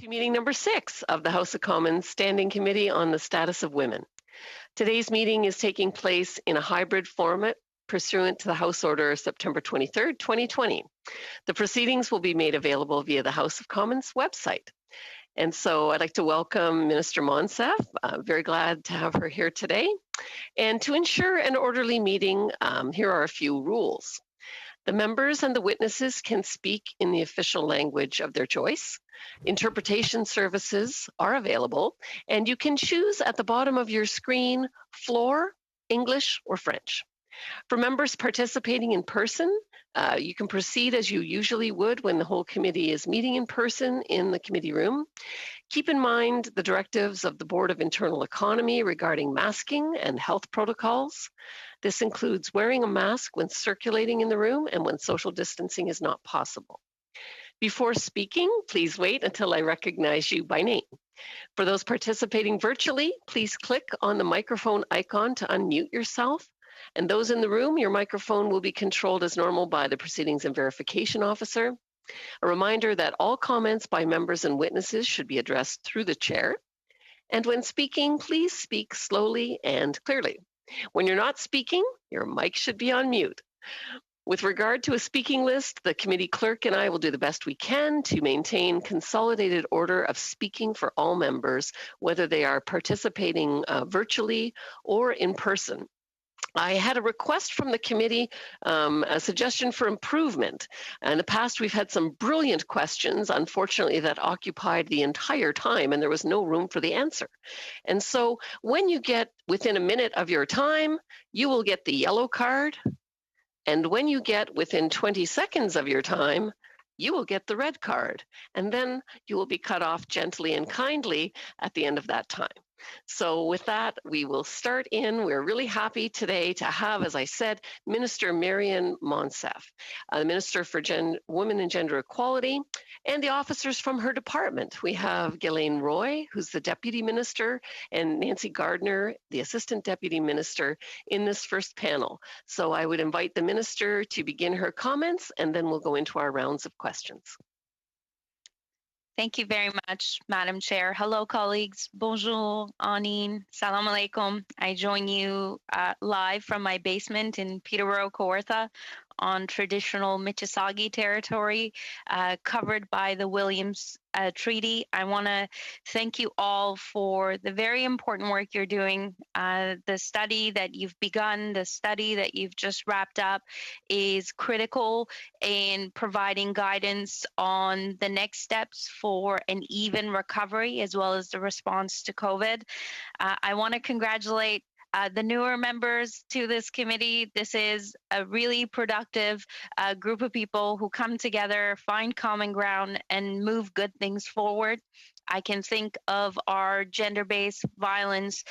To meeting number 6 of the House of Commons Standing Committee on the Status of Women. Today's meeting is taking place in a hybrid format pursuant to the House Order September 23rd, 2020. The proceedings will be made available via the House of Commons website. And so I'd like to welcome Minister Monsef. Very glad to have her here today. And to ensure an orderly meeting, here are a few rules. The members and the witnesses can speak in the official language of their choice. Interpretation services are available, and you can choose at the bottom of your screen, floor, English, or French. For members participating in person, you can proceed as you usually would when the whole committee is meeting in person in the committee room. Keep in mind the directives of the Board of Internal Economy regarding masking and health protocols. This includes wearing a mask when circulating in the room and when social distancing is not possible. Before speaking, please wait until I recognize you by name. For those participating virtually, please click on the microphone icon to unmute yourself. And those in the room, your microphone will be controlled as normal by the Proceedings and Verification Officer. A reminder that all comments by members and witnesses should be addressed through the chair. And when speaking, please speak slowly and clearly. When you're not speaking, your mic should be on mute. With regard to a speaking list, the committee clerk and I will do the best we can to maintain consolidated order of speaking for all members, whether they are participating virtually or in person. I had a request from the committee, a suggestion for improvement. In the past, we've had some brilliant questions, unfortunately, that occupied the entire time and there was no room for the answer. And so when you get within a minute of your time, you will get the yellow card. And when you get within 20 seconds of your time, you will get the red card. And then you will be cut off gently and kindly at the end of that time. So with that, we will start in. We're really happy today to have, as I said, Minister Marion Monsef, the Minister for Women and Gender Equality, and the officers from her department. We have Ghislaine Roy, who's the Deputy Minister, and Nancy Gardner, the Assistant Deputy Minister, in this first panel. So I would invite the Minister to begin her comments, and then we'll go into our rounds of questions. Thank you very much, Madam Chair. Hello, colleagues. Bonjour, Anin. Salam alaikum. I join you live from my basement in Peterborough, Kawartha, on traditional Mississauga territory, covered by the Williams Treaty. I want to thank you all for the very important work you're doing. The study that you've begun, the study that you've just wrapped up is critical in providing guidance on the next steps for an even recovery as well as the response to COVID. I want to congratulate the newer members to this committee. This is a really productive group of people who come together, find common ground, and move good things forward. I can think of our gender-based violence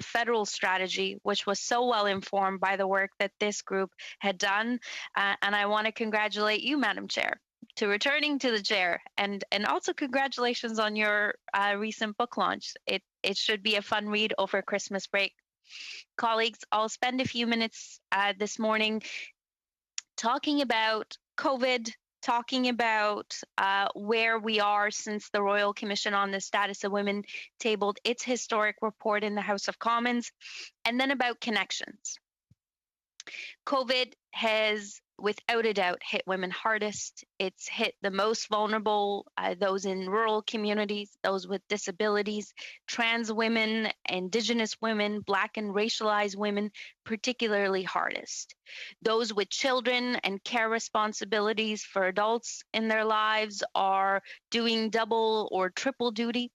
federal strategy, which was so well informed by the work that this group had done. And I want to congratulate you, Madam Chair, to returning to the chair, and also congratulations on your recent book launch. It should be a fun read over Christmas break. Colleagues, I'll spend a few minutes this morning talking about COVID, talking about where we are since the Royal Commission on the Status of Women tabled its historic report in the House of Commons, and then about connections. COVID has, without a doubt, hit women hardest. It's hit the most vulnerable, those in rural communities, those with disabilities, trans women, Indigenous women, Black and racialized women, particularly hardest. Those with children and care responsibilities for adults in their lives are doing double or triple duty.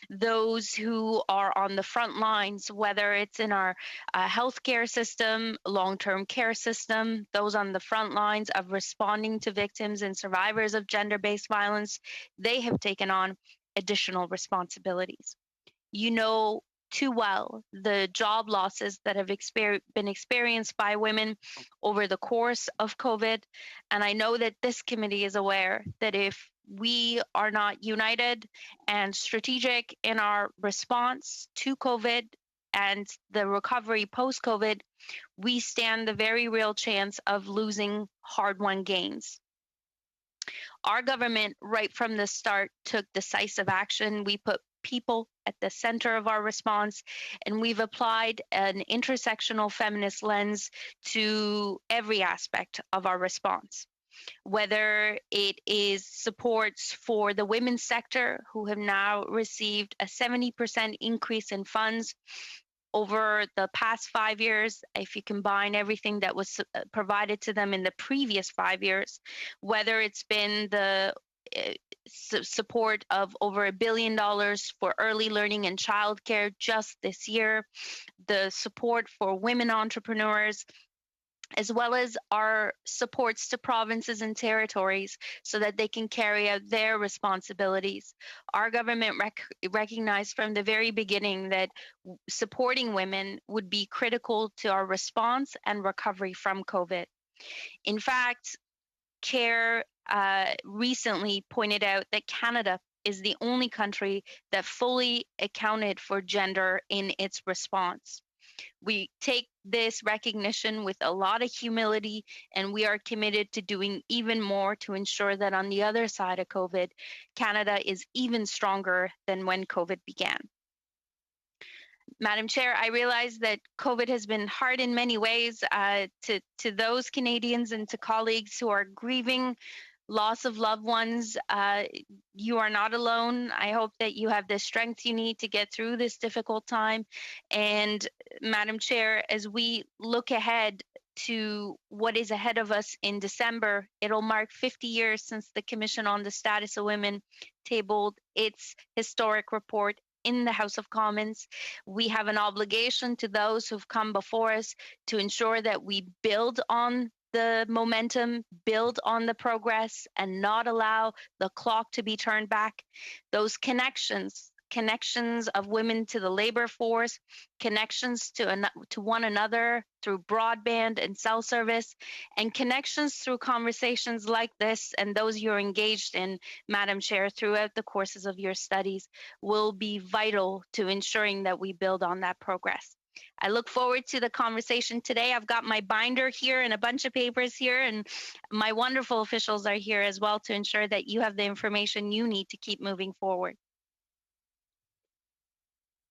Those who are on the front lines, whether it's in our healthcare system, long-term care system, those on the front lines of responding to victims and survivors of gender-based violence, they have taken on additional responsibilities. You know too well the job losses that have been experienced by women over the course of COVID. And I know that this committee is aware that if we are not united and strategic in our response to COVID and the recovery post-COVID, we stand the very real chance of losing hard-won gains. Our government, right from the start, took decisive action. We put people at the center of our response, and we've applied an intersectional feminist lens to every aspect of our response. Whether it is supports for the women's sector, who have now received a 70% increase in funds over the past 5 years, if you combine everything that was provided to them in the previous 5 years, whether it's been the support of over $1 billion for early learning and childcare just this year, the support for women entrepreneurs, as well as our supports to provinces and territories so that they can carry out their responsibilities. Our government recognized from the very beginning that supporting women would be critical to our response and recovery from COVID. In fact, CARE recently pointed out that Canada is the only country that fully accounted for gender in its response. We take this recognition with a lot of humility, and we are committed to doing even more to ensure that on the other side of COVID, Canada is even stronger than when COVID began. Madam Chair, I realize that COVID has been hard in many ways to those Canadians and to colleagues who are grieving loss of loved ones. You are not alone. I hope that you have the strength you need to get through this difficult time. And Madam Chair, as we look ahead to what is ahead of us in December, it'll mark 50 years since the Commission on the Status of Women tabled its historic report in the House of Commons. We have an obligation to those who've come before us to ensure that we build on the momentum, build on the progress, and not allow the clock to be turned back. Those connections of women to the labor force, connections to one another through broadband and cell service, and connections through conversations like this and those you're engaged in, Madam Chair, throughout the courses of your studies will be vital to ensuring that we build on that progress. I look forward to the conversation today. I've got my binder here and a bunch of papers here, and my wonderful officials are here as well to ensure that you have the information you need to keep moving forward.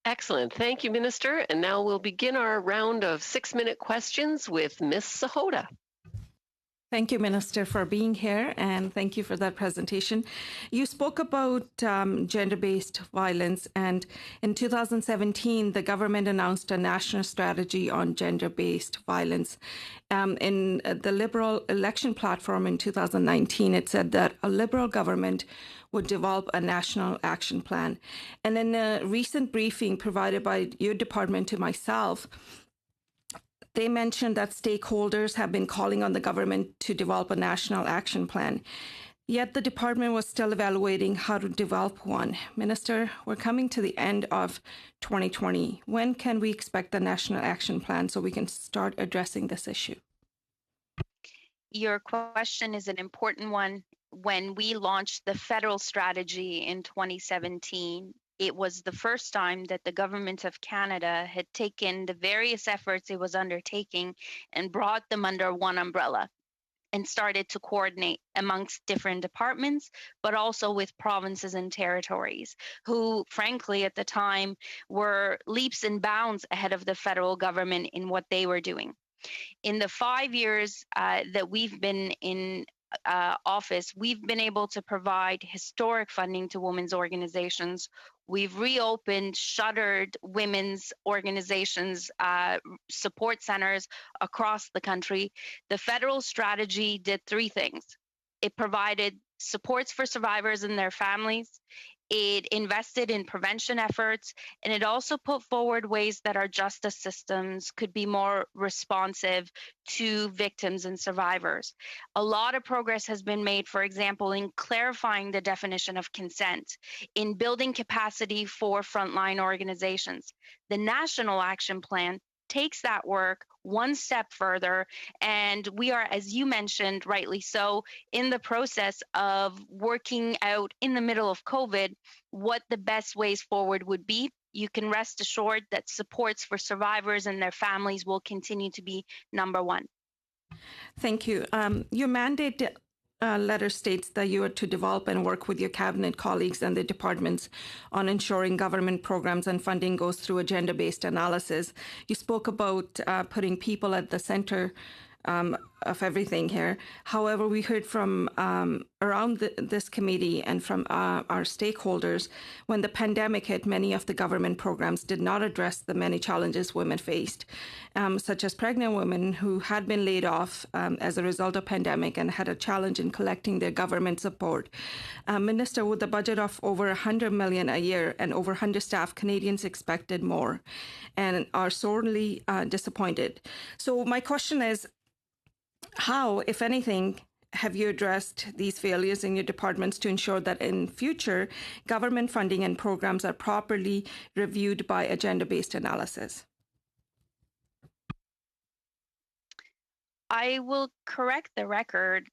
Excellent. Thank you, Minister. And now we'll begin our round of 6-minute questions with Ms. Sahota. Thank you, Minister, for being here, and thank you for that presentation. You spoke about gender-based violence, and in 2017, the government announced a national strategy on gender-based violence. In the Liberal election platform in 2019, it said that a Liberal government would develop a national action plan. And in a recent briefing provided by your department to myself, they mentioned that stakeholders have been calling on the government to develop a national action plan. Yet the department was still evaluating how to develop one. Minister, we're coming to the end of 2020. When can we expect the national action plan so we can start addressing this issue? Your question is an important one. When we launched the federal strategy in 2017, it was the first time that the Government of Canada had taken the various efforts it was undertaking and brought them under one umbrella and started to coordinate amongst different departments, but also with provinces and territories, who, frankly, at the time were leaps and bounds ahead of the federal government in what they were doing. In the 5 years that we've been in office, we've been able to provide historic funding to women's organizations. We've reopened shuttered women's organizations, support centers across the country. The federal strategy did 3 things. It provided supports for survivors and their families. It invested in prevention efforts, and it also put forward ways that our justice systems could be more responsive to victims and survivors. A lot of progress has been made, for example, in clarifying the definition of consent, in building capacity for frontline organizations. The National Action Plan takes that work one step further, and we are, as you mentioned, rightly so, in the process of working out in the middle of COVID what the best ways forward would be. You can rest assured that supports for survivors and their families will continue to be number one. Thank you. Your mandate letter states that you are to develop and work with your cabinet colleagues and the departments on ensuring government programs and funding goes through a gender-based analysis. You spoke about putting people at the center of everything here. However, we heard from around this committee and from our stakeholders, when the pandemic hit, many of the government programs did not address the many challenges women faced, such as pregnant women who had been laid off as a result of pandemic and had a challenge in collecting their government support. Minister, with a budget of over $100 million a year and over understaffed, Canadians expected more and are sorely disappointed. So my question is, how, if anything, have you addressed these failures in your departments to ensure that in future government funding and programs are properly reviewed by a gender-based analysis? I will correct the record.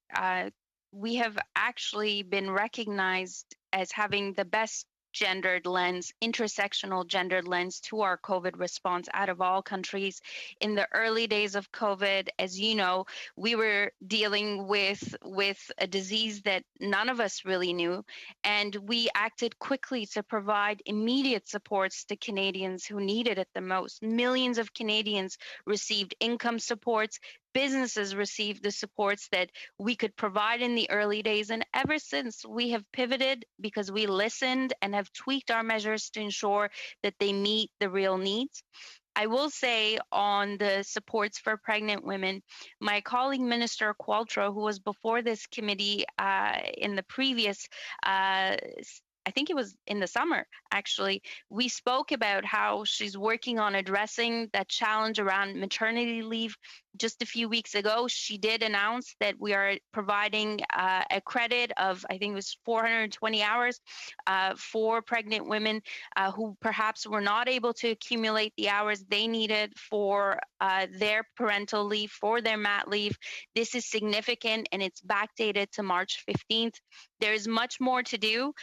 We have actually been recognized as having the best gendered lens, intersectional gendered lens to our COVID response out of all countries. In the early days of COVID, as you know, we were dealing with a disease that none of us really knew, and we acted quickly to provide immediate supports to Canadians who needed it the most. Millions of Canadians received income supports. Businesses received the supports that we could provide in the early days. And ever since, we have pivoted because we listened and have tweaked our measures to ensure that they meet the real needs. I will say on the supports for pregnant women, my colleague Minister Qualtrough, who was before this committee in the previous I think it was in the summer, actually, we spoke about how she's working on addressing that challenge around maternity leave. Just a few weeks ago, she did announce that we are providing a credit of, I think it was 420 hours for pregnant women who perhaps were not able to accumulate the hours they needed for their parental leave, for their mat leave. This is significant, and it's backdated to March 15th. There is much more to do.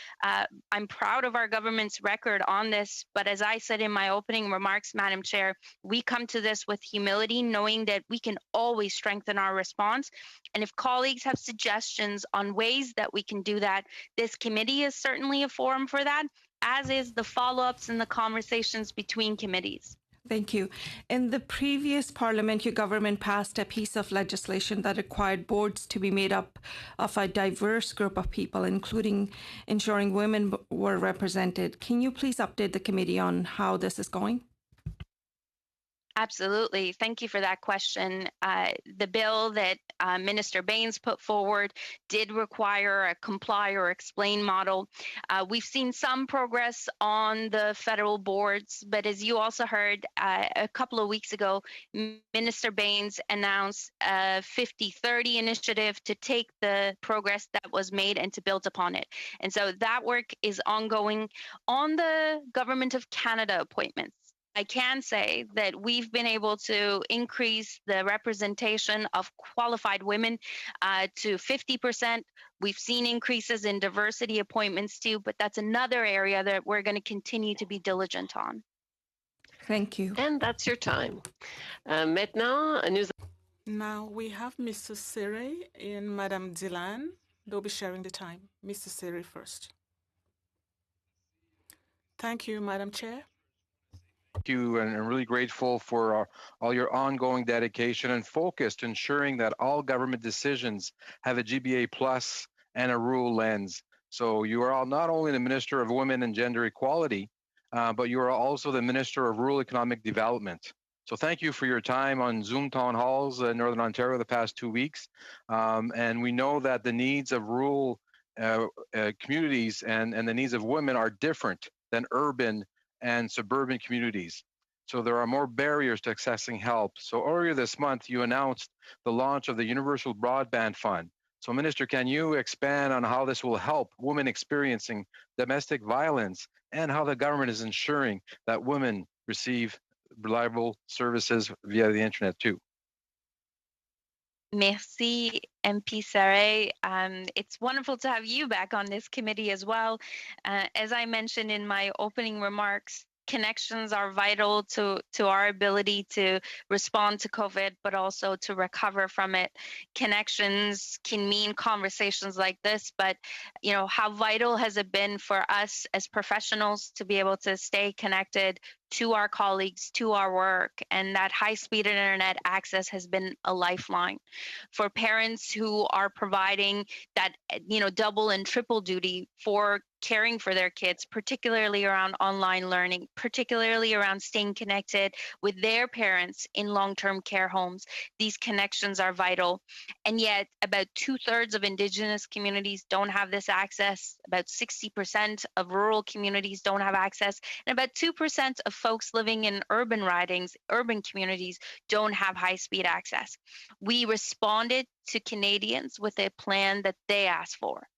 I'm proud of our government's record on this, but as I said in my opening remarks, Madam Chair, we come to this with humility, knowing that we can always strengthen our response. And if colleagues have suggestions on ways that we can do that, this committee is certainly a forum for that, as is the follow-ups and the conversations between committees. Thank you. In the previous parliament, your government passed a piece of legislation that required boards to be made up of a diverse group of people, including ensuring women were represented. Can you please update the committee on how this is going? Absolutely. Thank you for that question. The bill that Minister Bains put forward did require a comply or explain model. We've seen some progress on the federal boards, but as you also heard a couple of weeks ago, Minister Bains announced a 50-30 initiative to take the progress that was made and to build upon it. And so that work is ongoing. On the Government of Canada appointments, I can say that we've been able to increase the representation of qualified women to 50%. We've seen increases in diversity appointments too, but that's another area that we're going to continue to be diligent on. Thank you. And that's your time. Now we have Mr. Siri and Madame Dylan. They'll be sharing the time. Mr. Siri first. Thank you, Madam Chair. Thank you, and I'm really grateful for all your ongoing dedication and focus to ensuring that all government decisions have a GBA plus and a rural lens. So you are all not only the Minister of Women and Gender Equality, but you are also the Minister of Rural Economic Development. So thank you for your time on Zoom town halls in Northern Ontario the past 2 weeks. And we know that the needs of rural communities and the needs of women are different than urban and suburban communities. So there are more barriers to accessing help. So earlier this month, you announced the launch of the Universal Broadband Fund. So Minister, can you expand on how this will help women experiencing domestic violence and how the government is ensuring that women receive reliable services via the internet too? Merci, MP Sarey. It's wonderful to have you back on this committee as well. As I mentioned in my opening remarks, connections are vital to our ability to respond to COVID, but also to recover from it. Connections can mean conversations like this, but how vital has it been for us as professionals to be able to stay connected to our colleagues, to our work, and that high-speed internet access has been a lifeline. For parents who are providing that, double and triple duty for caring for their kids, particularly around online learning, particularly around staying connected with their parents in long-term care homes. These connections are vital. And yet about 2/3 of Indigenous communities don't have this access. About 60% of rural communities don't have access. And about 2% of folks living in urban ridings, urban communities, don't have high-speed access. We responded to Canadians with a plan that they asked for.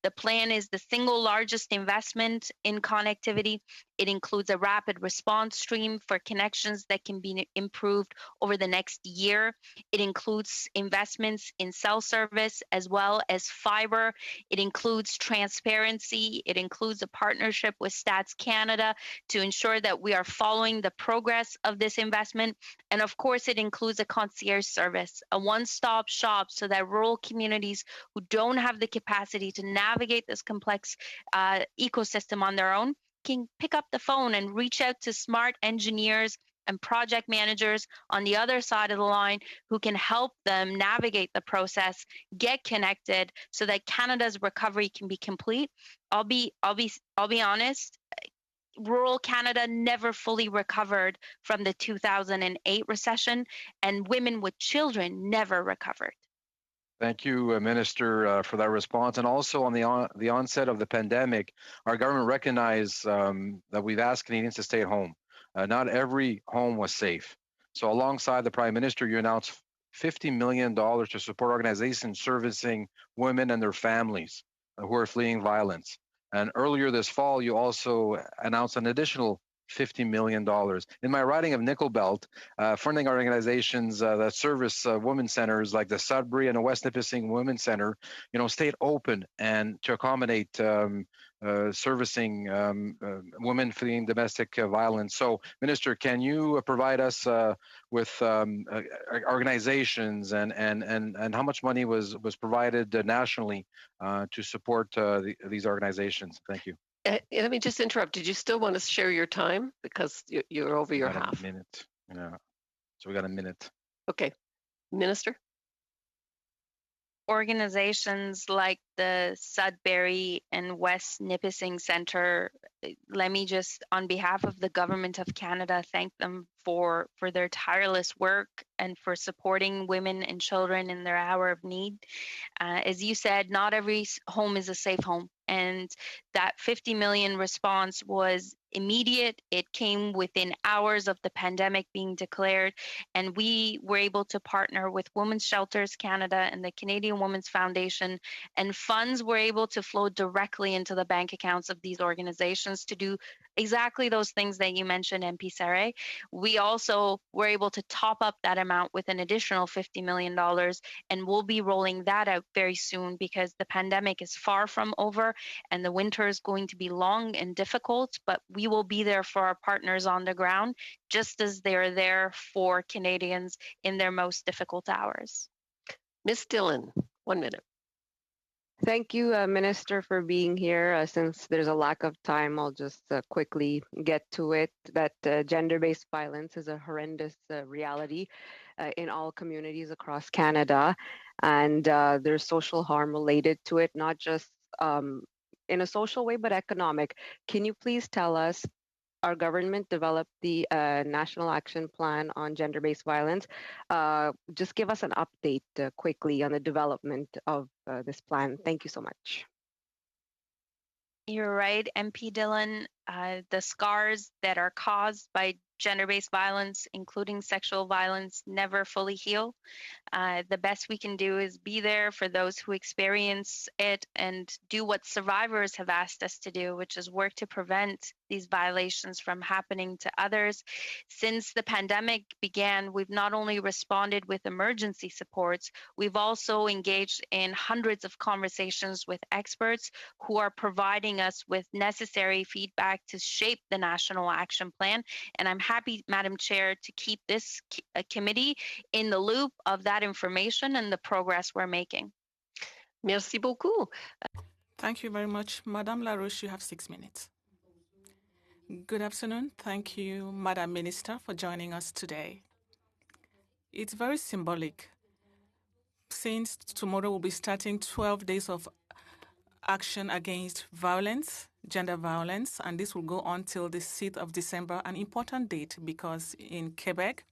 The plan is the single largest investment in connectivity. It includes a rapid response stream for connections that can be improved over the next year. It includes investments in cell service as well as fiber. It includes transparency. It includes a partnership with Stats Canada to ensure that we are following the progress of this investment. And of course, it includes a concierge service, a one-stop shop so that rural communities who don't have the capacity to navigate this complex ecosystem on their own can pick up the phone and reach out to smart engineers and project managers on the other side of the line who can help them navigate the process, get connected so that Canada's recovery can be complete. I'll be honest, rural Canada never fully recovered from the 2008 recession, and women with children never recovered. Thank you, Minister, for that response. And also on the onset of the pandemic, our government recognized that we've asked Canadians to stay at home. Not every home was safe. So alongside the Prime Minister, you announced $50 million to support organizations servicing women and their families who are fleeing violence. And earlier this fall, you also announced an additional $50 million. In my riding of Nickel Belt, funding organizations that service women's centers like the Sudbury and the West Nipissing Women's Center, stayed open and to accommodate servicing women fleeing domestic violence. So, Minister, can you provide us with organizations and how much money was provided nationally to support these organizations? Thank you. Let me just interrupt. Did you still want to share your time? Because you're over your half. A minute. Yeah. So we got a minute. Okay. Minister? Organizations like the Sudbury and West Nipissing Center, let me just, on behalf of the Government of Canada, thank them for their tireless work and for supporting women and children in their hour of need. As you said, not every home is a safe home. And that 50 million response was immediate. It came within hours of the pandemic being declared. And we were able to partner with Women's Shelters Canada and the Canadian Women's Foundation. And funds were able to flow directly into the bank accounts of these organizations to do exactly those things that you mentioned, MP Serre. We also were able to top up that amount with an additional $50 million, and we'll be rolling that out very soon because the pandemic is far from over and the winter is going to be long and difficult, but we will be there for our partners on the ground, just as they're there for Canadians in their most difficult hours. Ms. Dillon, 1 minute. Thank you, Minister, for being here. Since there's a lack of time, I'll just quickly get to it. That gender-based violence is a horrendous reality in all communities across Canada, and there's social harm related to it, not just in a social way, but economic. Can you please tell us, our government developed the National Action Plan on Gender-Based Violence. Just give us an update quickly on the development of this plan. Thank you so much. You're right, MP Dillon. The scars that are caused by gender-based violence, including sexual violence, never fully heal. The best we can do is be there for those who experience it and do what survivors have asked us to do, which is work to prevent these violations from happening to others. Since the pandemic began, we've not only responded with emergency supports, we've also engaged in hundreds of conversations with experts who are providing us with necessary feedback expect to shape the National Action Plan. And I'm happy, Madam Chair, to keep this committee in the loop of that information and the progress we're making. Merci beaucoup. Thank you very much. Madame Larouche, you have 6 minutes. Good afternoon. Thank you, Madam Minister, for joining us today. It's very symbolic. Since tomorrow we'll be starting 12 days of action against violence, gender violence, and this will go on till the 6th of December, an important date because in Quebec,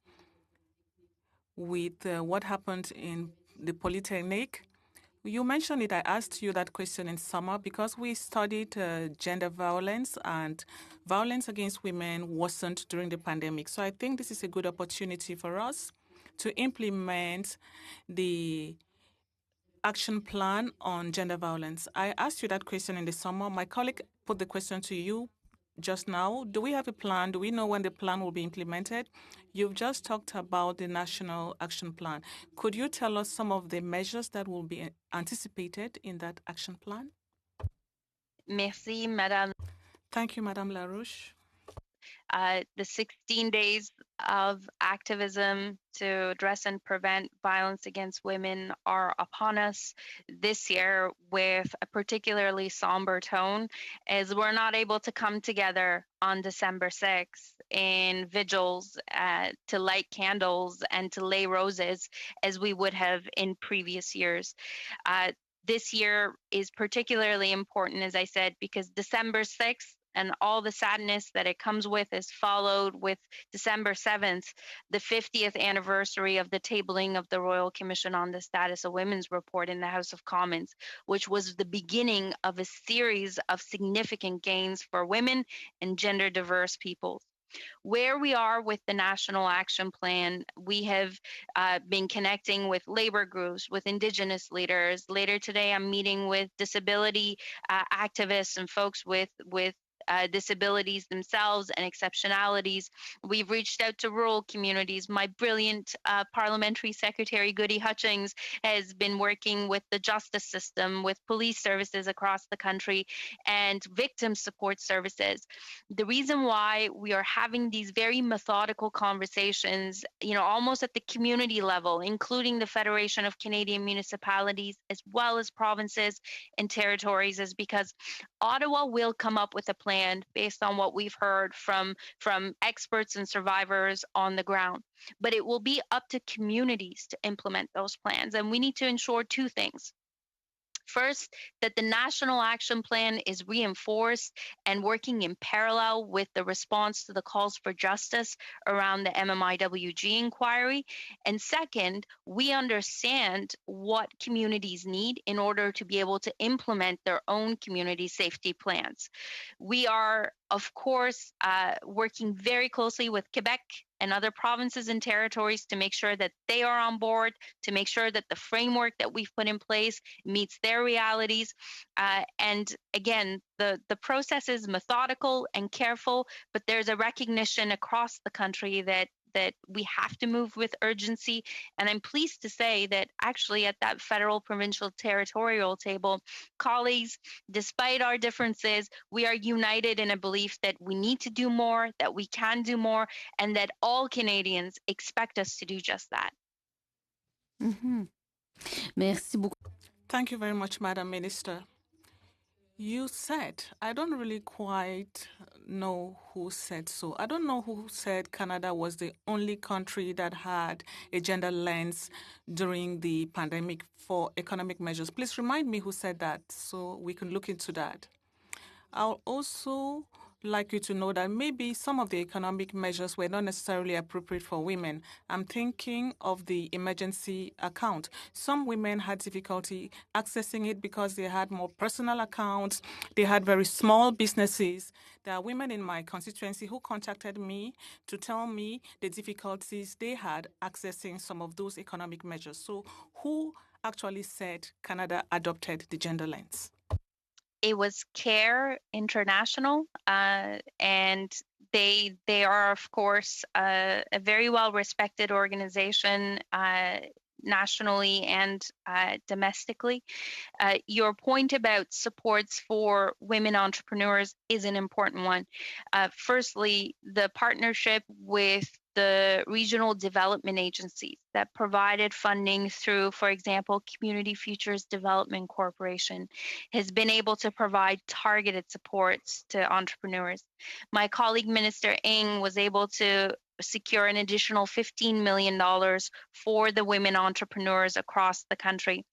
with what happened in the Polytechnic, you mentioned it. I asked you that question in summer because we studied gender violence, and violence against women worsened during the pandemic. So I think this is a good opportunity for us to implement the action plan on gender violence. I asked you that question in the summer. My colleague put the question to you just now. Do we have a plan? Do we know when the plan will be implemented? You've just talked about the National Action Plan. Could you tell us some of the measures that will be anticipated in that action plan? Merci, Madame. Thank you, Madame Larouche. The 16 days of activism to address and prevent violence against women are upon us this year with a particularly somber tone, as we're not able to come together on December 6th in vigils to light candles and to lay roses as we would have in previous years. This year is particularly important, as I said, because December 6th and all the sadness that it comes with is followed with December 7th, the 50th anniversary of the tabling of the Royal Commission on the Status of Women's report in the House of Commons, which was the beginning of a series of significant gains for women and gender diverse peoples. Where we are with the National Action Plan, we have been connecting with labor groups, with Indigenous leaders. Later today, I'm meeting with disability activists and folks with disabilities themselves and exceptionalities. We've reached out to rural communities. My brilliant parliamentary secretary, Goody Hutchings, has been working with the justice system, with police services across the country, and victim support services. The reason why we are having these very methodical conversations, almost at the community level, including the Federation of Canadian Municipalities, as well as provinces and territories, is because Ottawa will come up with a plan based on what we've heard from experts and survivors on the ground. But it will be up to communities to implement those plans. And we need to ensure two things. First, that the National Action Plan is reinforced and working in parallel with the response to the calls for justice around the MMIWG inquiry. And second, we understand what communities need in order to be able to implement their own community safety plans. We are, of course, working very closely with Quebec and other provinces and territories to make sure that they are on board, to make sure that the framework that we've put in place meets their realities. And again, the process is methodical and careful, but there's a recognition across the country that we have to move with urgency. And I'm pleased to say that actually at that federal, provincial, territorial table, colleagues, despite our differences, we are united in a belief that we need to do more, that we can do more, and that all Canadians expect us to do just that. Merci beaucoup. Thank you very much, Madam Minister. You said, I don't really quite know who said so. I don't know who said Canada was the only country that had a gender lens during the pandemic for economic measures. Please remind me who said that so we can look into that. I'll also like you to know that maybe some of the economic measures were not necessarily appropriate for women. I'm thinking of the emergency account. Some women had difficulty accessing it because they had more personal accounts. They had very small businesses. There are women in my constituency who contacted me to tell me the difficulties they had accessing some of those economic measures. So who actually said Canada adopted the gender lens? It was CARE International, and they are, of course, a very well-respected organization. nationally and domestically. Your point about supports for women entrepreneurs is an important one. Firstly, the partnership with the regional development agencies that provided funding through, for example, Community Futures Development Corporation has been able to provide targeted supports to entrepreneurs. My colleague, Minister Ng, was able to secure an additional $15 million for the women entrepreneurs across the country.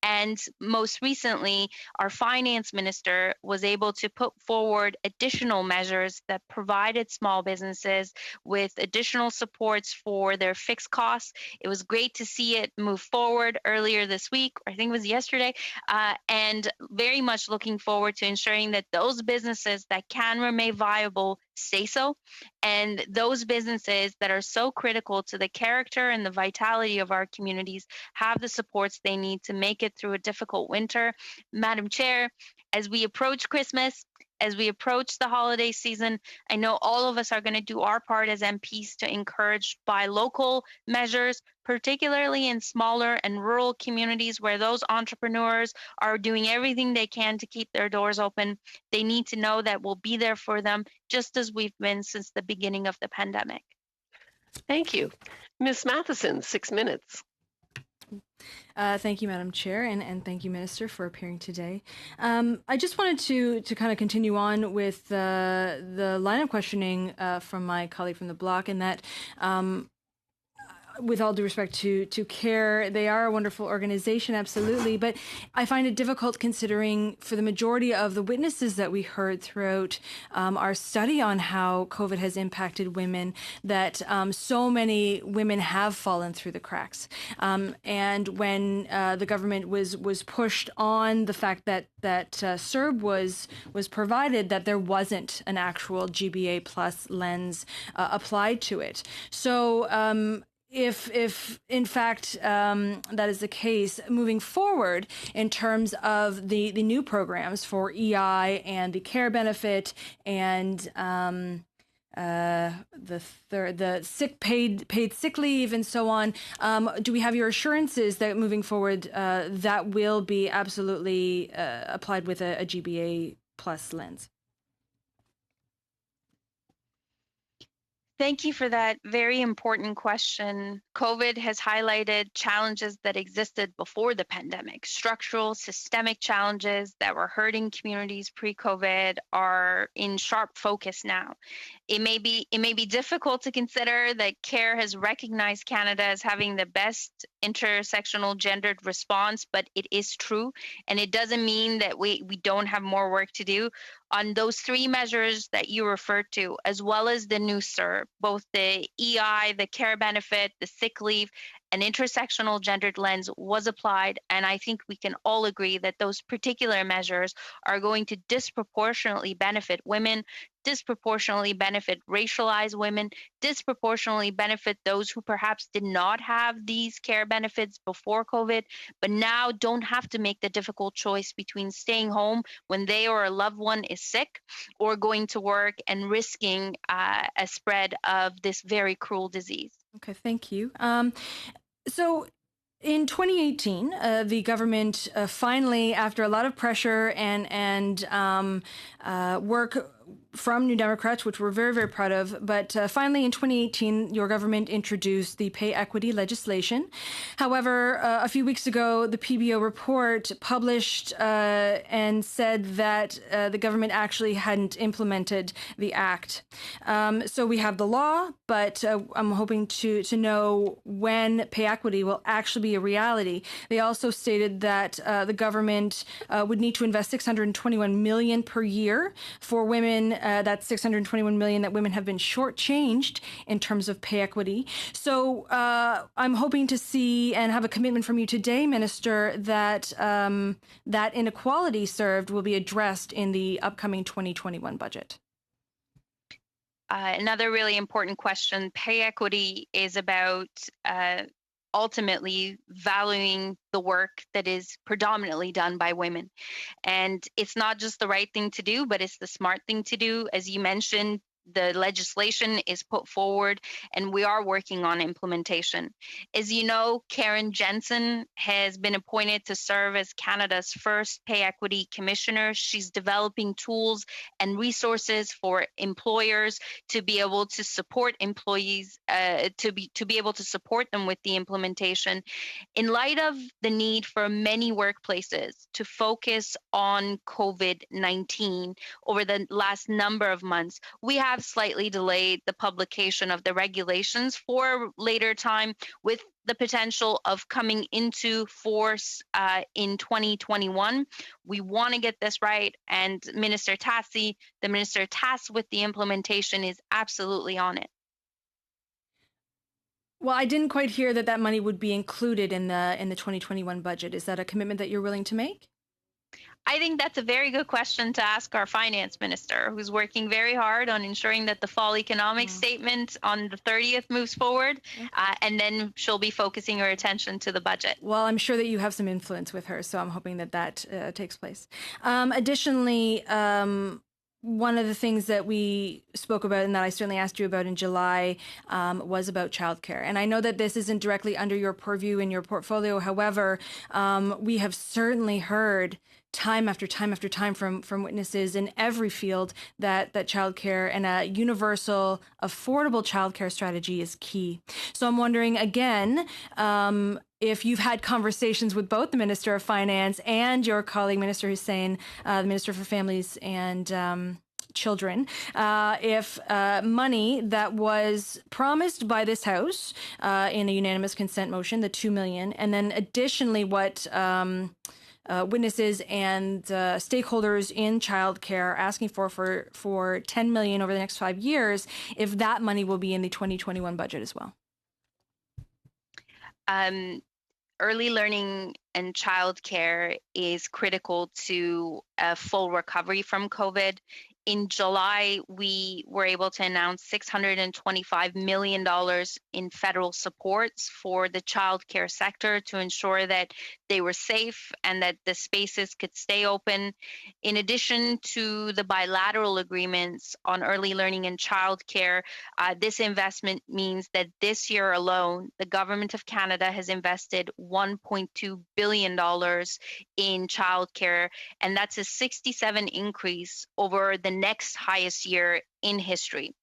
And most recently, our finance minister was able to put forward additional measures that provided small businesses with additional supports for their fixed costs. It was great to see it move forward earlier this week, or I think it was yesterday, and very much looking forward to ensuring that those businesses that can remain viable stay so, and those businesses that are so critical to the character and the vitality of our communities have the supports they need to make it through a difficult winter. Madam Chair, as we approach Christmas, as we approach the holiday season, I know all of us are going to do our part as MPs to encourage buy local measures, particularly in smaller and rural communities where those entrepreneurs are doing everything they can to keep their doors open. They need to know that we'll be there for them, just as we've been since the beginning of the pandemic. Thank you. Ms. Matheson, 6 minutes. Thank you, Madam Chair, and thank you, Minister, for appearing today. I just wanted to kind of continue on with the line of questioning from my colleague from the bloc, in that with all due respect to CARE, they are a wonderful organization, absolutely, but I find it difficult considering for the majority of the witnesses that we heard throughout our study on how COVID has impacted women, that so many women have fallen through the cracks. And when the government was pushed on the fact that CERB was provided, that there wasn't an actual GBA plus lens applied to it. So if in fact that is the case, moving forward in terms of the new programs for EI and the care benefit and the sick paid sick leave and so on, do we have your assurances that moving forward that will be absolutely applied with a GBA plus lens? Thank you for that very important question. COVID has highlighted challenges that existed before the pandemic. Structural, systemic challenges that were hurting communities pre-COVID are in sharp focus now. It may be difficult to consider that CARE has recognized Canada as having the best intersectional gendered response, but it is true, and it doesn't mean that we don't have more work to do. On those three measures that you referred to, as well as the new CERB, both the EI, the care benefit, the sick leave, an intersectional gendered lens was applied, and I think we can all agree that those particular measures are going to disproportionately benefit women, disproportionately benefit racialized women, disproportionately benefit those who perhaps did not have these care benefits before COVID, but now don't have to make the difficult choice between staying home when they or a loved one is sick or going to work and risking a spread of this very cruel disease. Okay, thank you. So in 2018, the government finally, after a lot of pressure and work from New Democrats, which we're very, very proud of. But finally, in 2018, your government introduced the pay equity legislation. However, a few weeks ago, the PBO report published and said that the government actually hadn't implemented the act. So we have the law, but I'm hoping to know when pay equity will actually be a reality. They also stated that the government would need to invest $621 million per year for women. That's $621 million that women have been shortchanged in terms of pay equity. So I'm hoping to see and have a commitment from you today, Minister, that that inequality served will be addressed in the upcoming 2021 budget. Another really important question. Pay equity is about ultimately valuing the work that is predominantly done by women. And it's not just the right thing to do, but it's the smart thing to do. As you mentioned, the legislation is put forward, and we are working on implementation. As you know, Karen Jensen has been appointed to serve as Canada's first pay equity commissioner. She's developing tools and resources for employers to be able to support employees, to be able to support them with the implementation. In light of the need for many workplaces to focus on COVID-19 over the last number of months, we have slightly delayed the publication of the regulations for later time, with the potential of coming into force in 2021. We want to get this right, and Minister Tassi, the minister tasked with the implementation, is absolutely on it. Well, I didn't quite hear that money would be included in the 2021 budget. Is that a commitment that you're willing to make? I think that's a very good question to ask our finance minister, who's working very hard on ensuring that the fall economic statement on the 30th moves forward, and then she'll be focusing her attention to the budget. Well, I'm sure that you have some influence with her, so I'm hoping that takes place. Additionally, one of the things that we spoke about and that I certainly asked you about in July was about childcare. And I know that this isn't directly under your purview in your portfolio. However, we have certainly heard time after time after time from witnesses in every field that childcare and a universal, affordable childcare strategy is key. So I'm wondering again, if you've had conversations with both the Minister of Finance and your colleague, Minister Hussain, the Minister for Families and Children, if money that was promised by this House in a unanimous consent motion, the $2 million, and then additionally what witnesses and stakeholders in childcare are asking for $10 million over the next 5 years, if that money will be in the 2021 budget as well. Early learning and childcare is critical to a full recovery from COVID. In July, we were able to announce $625 million in federal supports for the childcare sector to ensure that they were safe and that the spaces could stay open. In addition to the bilateral agreements on early learning and childcare, this investment means that this year alone, the Government of Canada has invested $1.2 billion in childcare, and that's a 67% increase over the next highest year in history.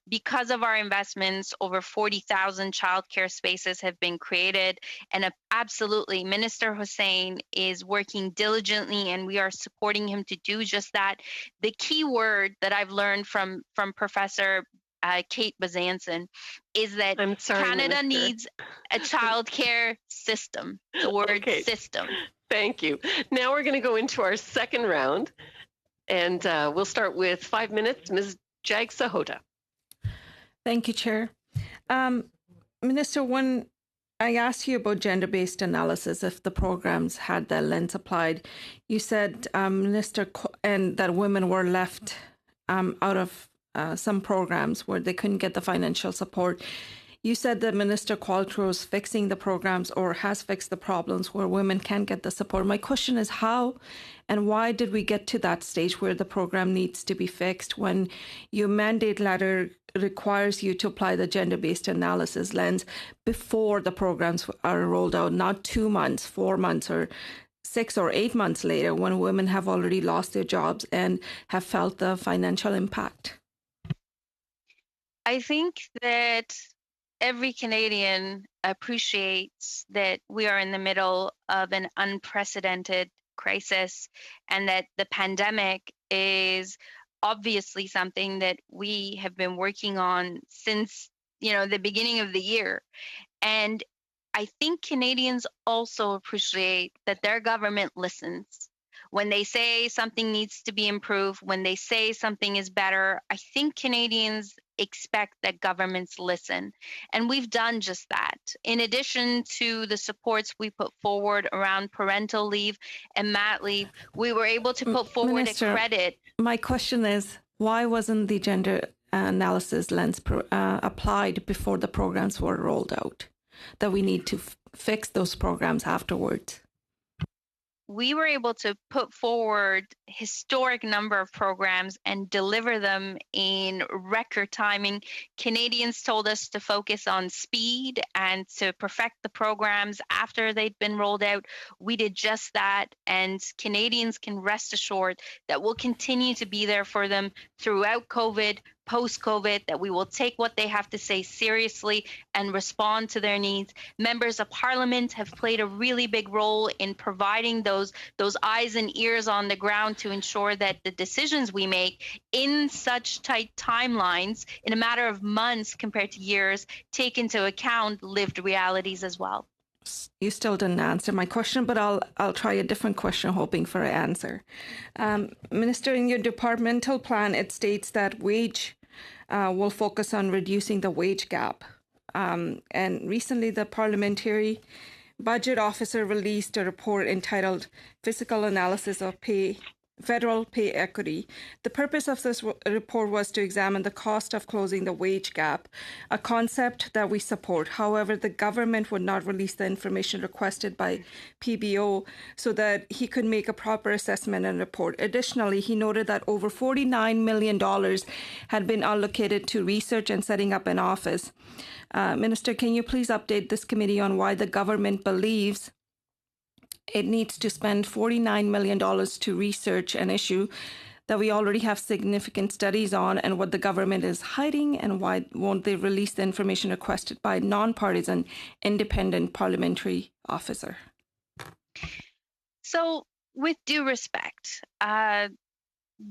Because of our investments, over 40,000 childcare spaces have been created, and absolutely, Minister Hussain is working diligently, and we are supporting him to do just that. The key word that I've learned from Professor Kate Bazanson is that Canada needs a childcare system. The word system. Thank you. Now we're going to go into our second round. And we'll start with 5 minutes. Ms. Jag Sahota. Thank you, Chair. Minister, when I asked you about gender-based analysis, if the programs had that lens applied, you said, Minister, and that women were left out of some programs where they couldn't get the financial support. You said that Minister Qualtrough is fixing the programs or has fixed the problems where women can't get the support. My question is how and why did we get to that stage where the program needs to be fixed when your mandate letter requires you to apply the gender-based analysis lens before the programs are rolled out, not 2 months, 4 months, or 6 or 8 months later when women have already lost their jobs and have felt the financial impact? I think that every Canadian appreciates that we are in the middle of an unprecedented crisis and that the pandemic is obviously something that we have been working on since, the beginning of the year. And I think Canadians also appreciate that their government listens. When they say something needs to be improved, when they say something is better, I think Canadians expect that governments listen. And we've done just that. In addition to the supports we put forward around parental leave and mat leave, we were able to put forward Minister, a credit. My question is, why wasn't the gender analysis lens applied before the programs were rolled out? That we need to fix those programs afterwards? we were able to put forward historic number of programs and deliver them in record timing. Canadians told us to focus on speed and to perfect the programs after they'd been rolled out. We did just that, and Canadians can rest assured that we'll continue to be there for them throughout COVID, post-COVID, that we will take what they have to say seriously and respond to their needs. Members of Parliament have played a really big role in providing those eyes and ears on the ground to ensure that the decisions we make in such tight timelines, in a matter of months compared to years, take into account lived realities as well. You still didn't answer my question, but I'll try a different question, hoping for an answer. Minister, in your departmental plan, it states that wage will focus on reducing the wage gap. And recently, the Parliamentary Budget Officer released a report entitled Fiscal Analysis of Federal Pay Equity. The purpose of this report was to examine the cost of closing the wage gap, a concept that we support. However, the government would not release the information requested by PBO so that he could make a proper assessment and report. Additionally, he noted that over $49 million had been allocated to research and setting up an office. Minister, can you please update this committee on why the government believes it needs to spend $49 million to research an issue that we already have significant studies on, and what the government is hiding, and why won't they release the information requested by non-partisan independent parliamentary officer? So, with due respect,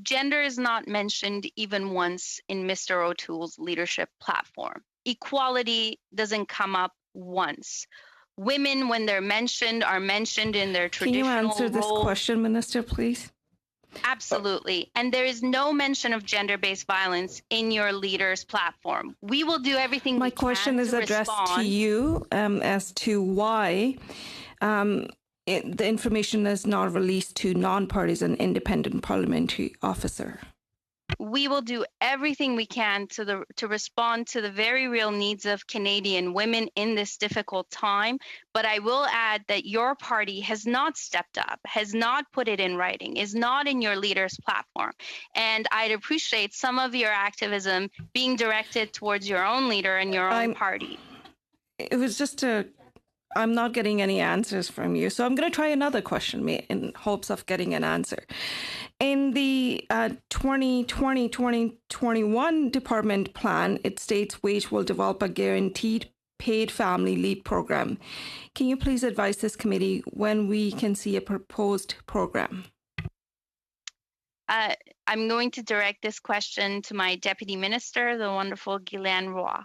gender is not mentioned even once in Mr. O'Toole's leadership platform. Equality doesn't come up once. Women, when they're mentioned, are mentioned in their traditional role. Can you answer this question, Minister, please? Absolutely. And there is no mention of gender-based violence in your leader's platform. We will do everything we can to respond. My question is addressed to you as to why the information is not released to non-partisan independent parliamentary officer. We will do everything we can to respond to the very real needs of Canadian women in this difficult time. But I will add that your party has not stepped up, has not put it in writing, is not in your leader's platform. And I'd appreciate some of your activism being directed towards your own leader and your own party. It was just I'm not getting any answers from you. So I'm going to try another question in hopes of getting an answer. In the 2020-2021 department plan, it states WAGE will develop a guaranteed paid family leave program. Can you please advise this committee when we can see a proposed program? I'm going to direct this question to my Deputy Minister, the wonderful Guylaine Roy.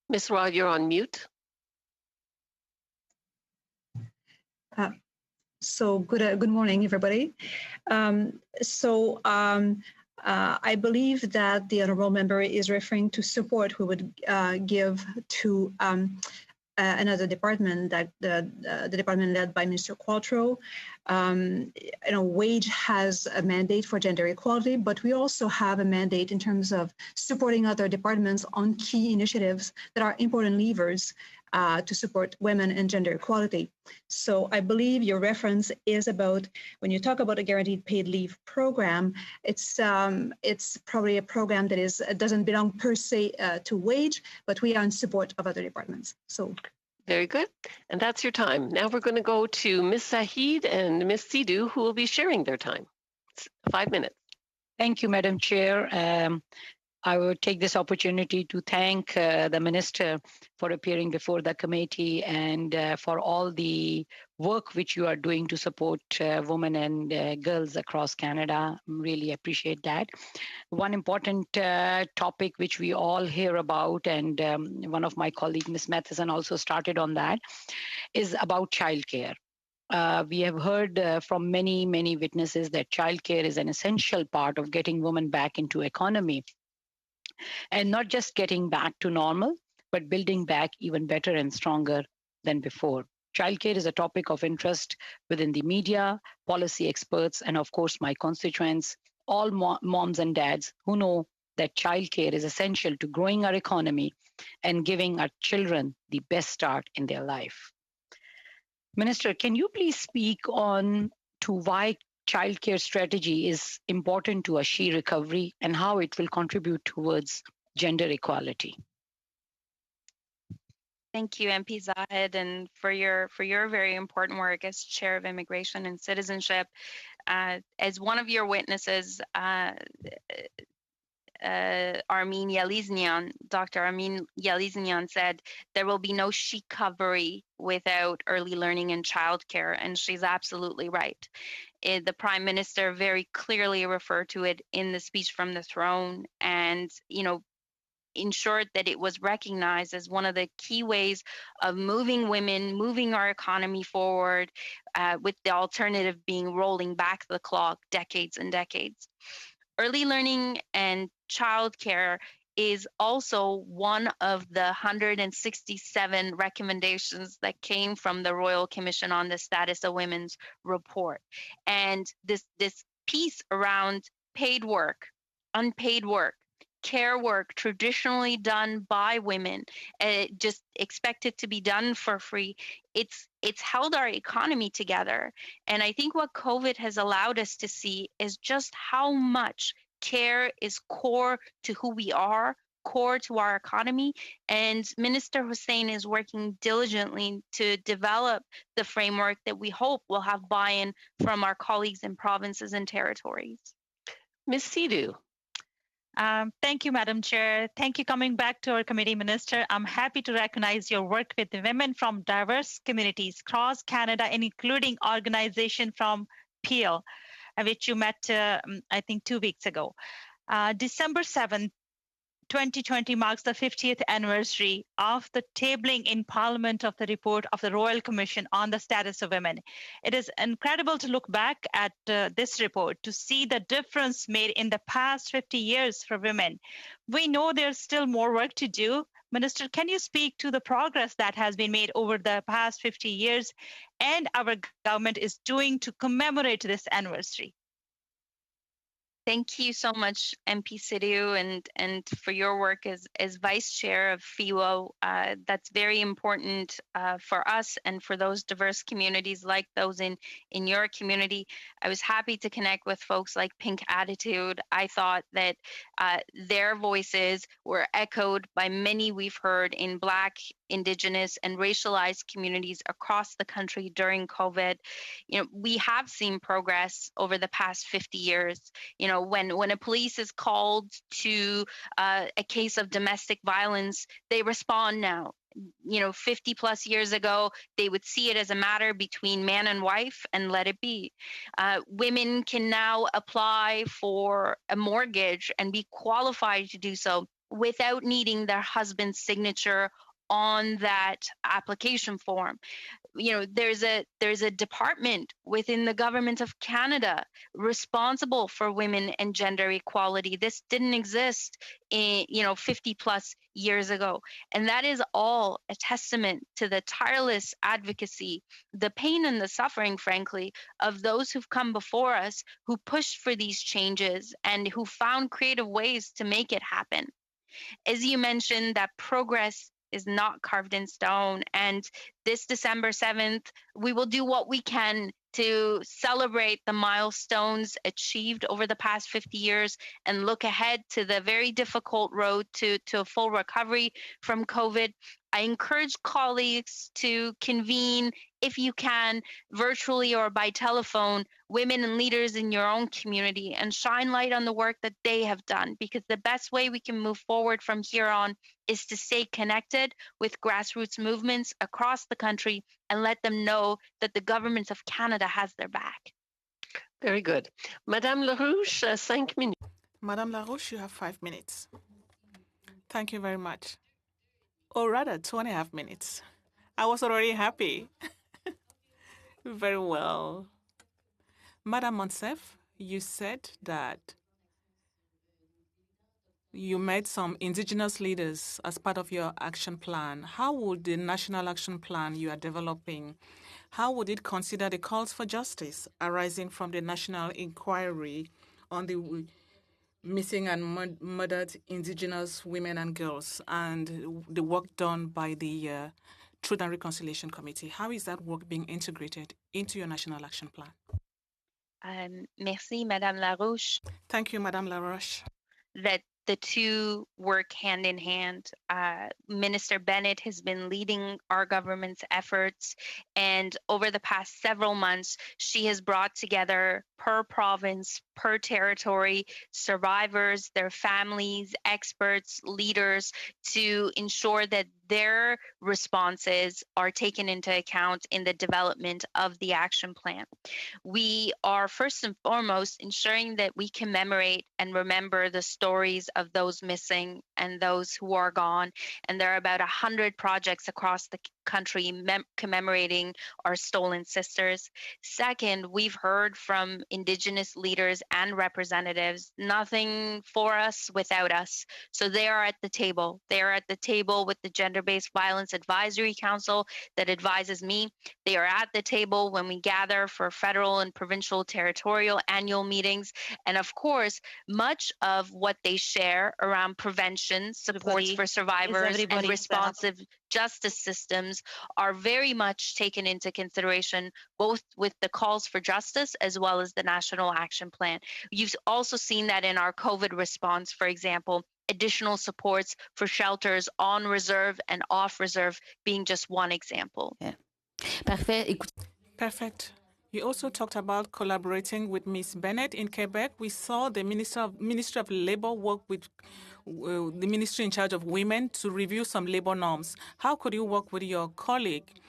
Ms. Roy, you're on mute. Good morning, everybody. I believe that the honourable member is referring to support we would give to another department, that the department led by Mr. Qualtrough. WAGE has a mandate for gender equality, but we also have a mandate in terms of supporting other departments on key initiatives that are important levers to support women and gender equality. So I believe your reference is about, when you talk about a guaranteed paid leave program, it's probably a program that doesn't belong per se to WAGE, but we are in support of other departments. So. Very good. And that's your time. Now we're going to go to Ms. Saeed and Ms. Sidhu, who will be sharing their time. It's 5 minutes. Thank you, Madam Chair. I would take this opportunity to thank the Minister for appearing before the committee and for all the work which you are doing to support women and girls across Canada. Really appreciate that. One important topic which we all hear about, and one of my colleagues, Ms. Matheson, also started on that, is about childcare. We have heard from many, many witnesses that childcare is an essential part of getting women back into economy. And not just getting back to normal, but building back even better and stronger than before. Childcare is a topic of interest within the media, policy experts, and of course, my constituents, all moms and dads who know that childcare is essential to growing our economy and giving our children the best start in their life. Minister, can you please speak on to why childcare strategy is important to Ashi recovery and how it will contribute towards gender equality? Thank you, MP Zahid, and for your very important work as Chair of Immigration and Citizenship. As one of your witnesses, Armin Yaliznian, Dr. Armin Yaliznian said, there will be no recovery without early learning and childcare, and she's absolutely right. The Prime Minister very clearly referred to it in the speech from the throne, and ensured that it was recognized as one of the key ways of moving women, moving our economy forward, with the alternative being rolling back the clock decades and decades. Early learning and childcare is also one of the 167 recommendations that came from the Royal Commission on the Status of Women's report. And this piece around paid work, unpaid work, care work traditionally done by women, just expected to be done for free, it's held our economy together. And I think what COVID has allowed us to see is just how much care is core to who we are, core to our economy. And Minister Hussain is working diligently to develop the framework that we hope will have buy-in from our colleagues in provinces and territories. Ms. Sidhu. Thank you, Madam Chair. Thank you coming back to our committee, Minister. I'm happy to recognize your work with the women from diverse communities across Canada, and including organization from Peel, which you met, I think, 2 weeks ago. December 7th, 2020 marks the 50th anniversary of the tabling in Parliament of the report of the Royal Commission on the Status of Women. It is incredible to look back at this report to see the difference made in the past 50 years for women. We know there's still more work to do. Minister, can you speak to the progress that has been made over the past 50 years and our government is doing to commemorate this anniversary? Thank you so much, MP Sidhu, and for your work as Vice Chair of FIWO. That's very important for us and for those diverse communities like those in your community. I was happy to connect with folks like Pink Attitude. I thought that their voices were echoed by many we've heard in Black, Indigenous, and racialized communities across the country during COVID. We have seen progress over the past 50 years. When a police is called to a case of domestic violence, they respond now. 50 plus years ago, they would see it as a matter between man and wife and let it be. Women can now apply for a mortgage and be qualified to do so without needing their husband's signature on that application form. There's a department within the government of Canada responsible for women and gender equality. This didn't exist in 50 plus years ago, and that is all a testament to the tireless advocacy, the pain and the suffering, frankly, of those who've come before us, who pushed for these changes and who found creative ways to make it happen. As you mentioned, that progress is not carved in stone. And this December 7th, we will do what we can to celebrate the milestones achieved over the past 50 years and look ahead to the very difficult road to a full recovery from COVID. I encourage colleagues to convene, if you can, virtually or by telephone, women and leaders in your own community and shine light on the work that they have done, because the best way we can move forward from here on is to stay connected with grassroots movements across the country and let them know that the government of Canada has their back. Very good. Madame Larouche, 5 minutes. Madame Larouche, you have 5 minutes. Thank you very much. Or rather, 2.5 minutes. I was already happy. Very well. Madame Monsef, you said that you met some Indigenous leaders as part of your action plan. How would the national action plan you are developing, how would it consider the calls for justice arising from the national inquiry on the missing and murdered Indigenous women and girls, and the work done by the Truth and Reconciliation Committee. How is that work being integrated into your National Action Plan? Merci, Madame Larouche. Thank you, Madame Larouche. That the two work hand in hand. Minister Bennett has been leading our government's efforts, and over the past several months, she has brought together per province, per territory, survivors, their families, experts, leaders, to ensure that their responses are taken into account in the development of the action plan. We are first and foremost ensuring that we commemorate and remember the stories of those missing and those who are gone. And there are about 100 projects across the country commemorating our stolen sisters. Second, we've heard from Indigenous leaders and representatives, nothing for us without us. So they are at the table. They are at the table with the Gender-Based Violence Advisory Council that advises me. They are at the table when we gather for federal and provincial territorial annual meetings. And of course, much of what they share around prevention, supports for survivors, and responsive justice systems are very much taken into consideration, both with the calls for justice as well as the National Action Plan. You've also seen that in our COVID response, for example, additional supports for shelters on reserve and off reserve being just one example. Yeah. Perfect. You also talked about collaborating with Ms. Bennett in Quebec. We saw the Ministry of Labor work with the ministry in charge of women to review some labor norms. How could you work with your colleague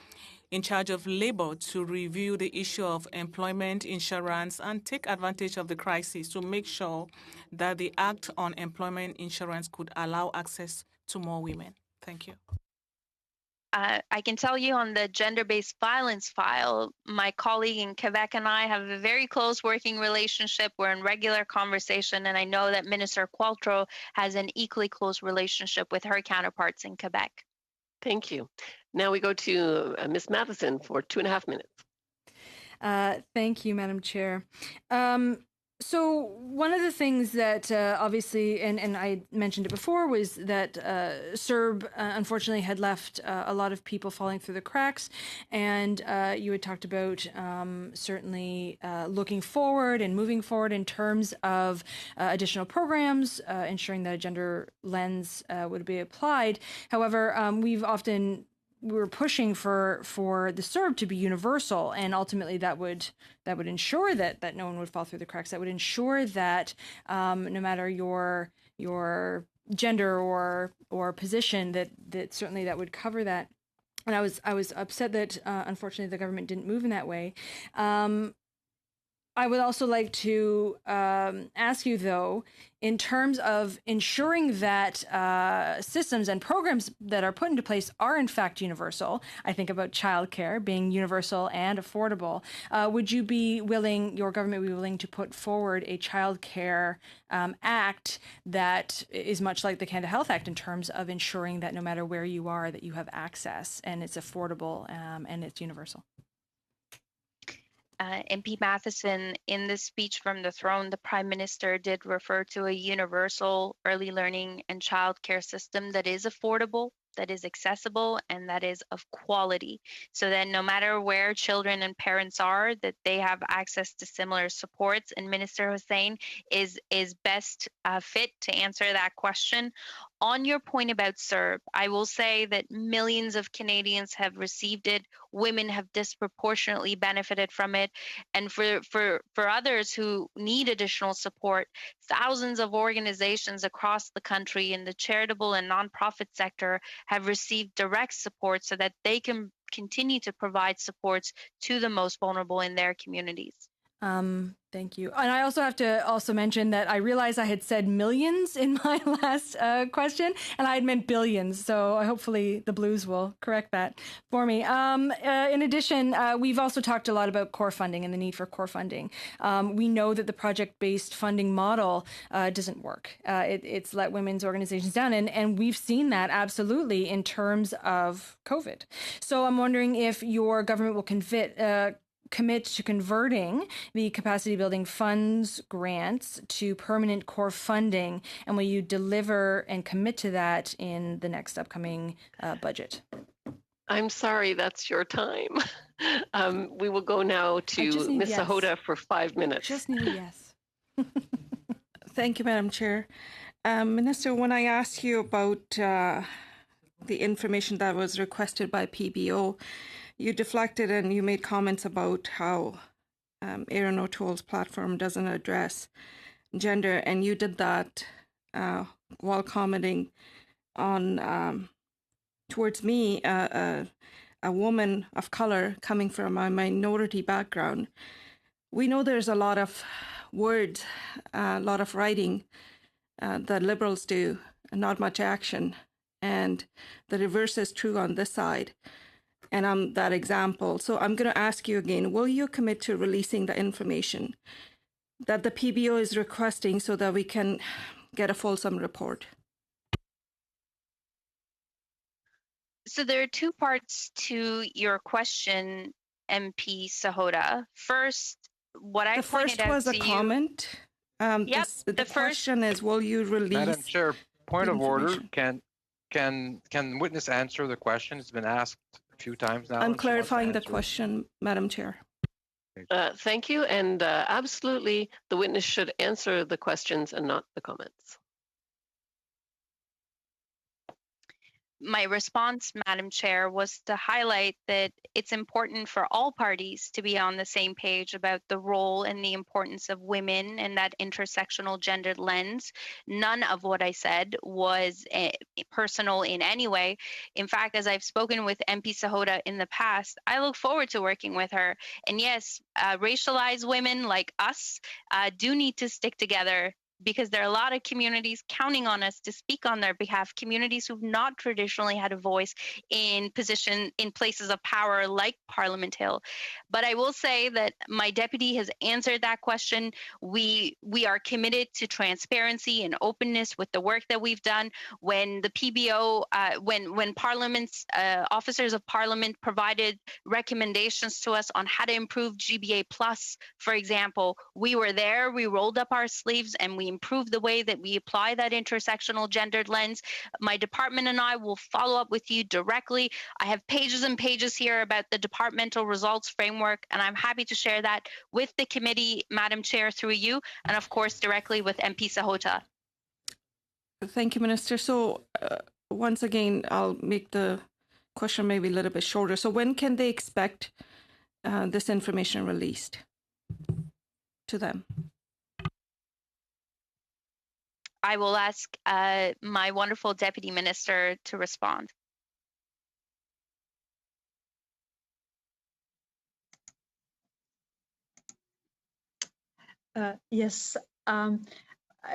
in charge of labor to review the issue of employment insurance and take advantage of the crisis to make sure that the Act on Employment Insurance could allow access to more women? Thank you. I can tell you on the gender-based violence file, my colleague in Quebec and I have a very close working relationship. We're in regular conversation, and I know that Minister Qualtrough has an equally close relationship with her counterparts in Quebec. Thank you. Now we go to Ms. Matheson for 2.5 minutes. Thank you, Madam Chair. So one of the things that obviously, and I mentioned it before, was that CERB unfortunately had left a lot of people falling through the cracks. And you had talked about certainly looking forward and moving forward in terms of additional programs, ensuring that a gender lens would be applied. However, we were pushing for the CERB to be universal, and ultimately that would ensure that no one would fall through the cracks. That would ensure that no matter your gender or position, that certainly that would cover that. And I was upset that unfortunately the government didn't move in that way. I would also like to ask you, though, in terms of ensuring that systems and programs that are put into place are in fact universal. I think about childcare being universal and affordable. Would you be willing, your government be willing to put forward a childcare act that is much like the Canada Health Act in terms of ensuring that no matter where you are, that you have access and it's affordable and it's universal? MP Matheson, in the speech from the throne, the Prime Minister did refer to a universal early learning and childcare system that is affordable, that is accessible, and that is of quality, so that no matter where children and parents are, that they have access to similar supports. And Minister Hussein is best fit to answer that question. On your point about CERB, I will say that millions of Canadians have received it. Women have disproportionately benefited from it. And for others who need additional support, thousands of organizations across the country in the charitable and nonprofit sector have received direct support so that they can continue to provide supports to the most vulnerable in their communities. Thank you. And I also have to mention that I realized I had said millions in my last question, and I had meant billions. So hopefully the Blues will correct that for me. In addition, we've also talked a lot about core funding and the need for core funding. We know that the project-based funding model doesn't work. It's let women's organizations down, and we've seen that absolutely in terms of COVID. So I'm wondering if your government will commit to converting the capacity building funds grants to permanent core funding? And will you deliver and commit to that in the next upcoming budget? I'm sorry, that's your time. We will go now to Ms. Yes. Sahota for 5 minutes. Just need a yes. Thank you, Madam Chair. Minister, when I asked you about the information that was requested by PBO, you deflected and you made comments about how Aaron O'Toole's platform doesn't address gender, and you did that while commenting on towards me, a woman of color coming from a minority background. We know there's a lot of words, a lot of writing that liberals do, not much action. And the reverse is true on this side. And I'm that example. So I'm going to ask you again, will you commit to releasing the information that the PBO is requesting so that we can get a fulsome report? So there are two parts to your question, MP Sahota. First, what I pointed out to you... The first was a comment. Yep, the question is, will you release... Madam Chair, point of order. Can witness answer the question? It's been asked a few times now. I'm clarifying the question, Madam Chair. Thank you. And absolutely, the witness should answer the questions and not the comments. My response, Madam Chair, was to highlight that it's important for all parties to be on the same page about the role and the importance of women and that intersectional gendered lens. None of what I said was personal in any way. In fact, as I've spoken with MP Sahota in the past, I look forward to working with her. And yes, racialized women like us do need to stick together, because there are a lot of communities counting on us to speak on their behalf, communities who've not traditionally had a voice in places of power like Parliament Hill. But I will say that my deputy has answered that question. We are committed to transparency and openness with the work that we've done. When the PBO, when Parliament's officers of Parliament provided recommendations to us on how to improve GBA Plus, for example, we were there, we rolled up our sleeves, and we improve the way that we apply that intersectional gendered lens. My department and I will follow up with you directly. I have pages and pages here about the departmental results framework, and I'm happy to share that with the committee, Madam Chair, through you, and of course directly with MP Sahota. Thank you, Minister. So once again, I'll make the question maybe a little bit shorter. So when can they expect this information released to them? I will ask my wonderful Deputy Minister to respond. Yes, I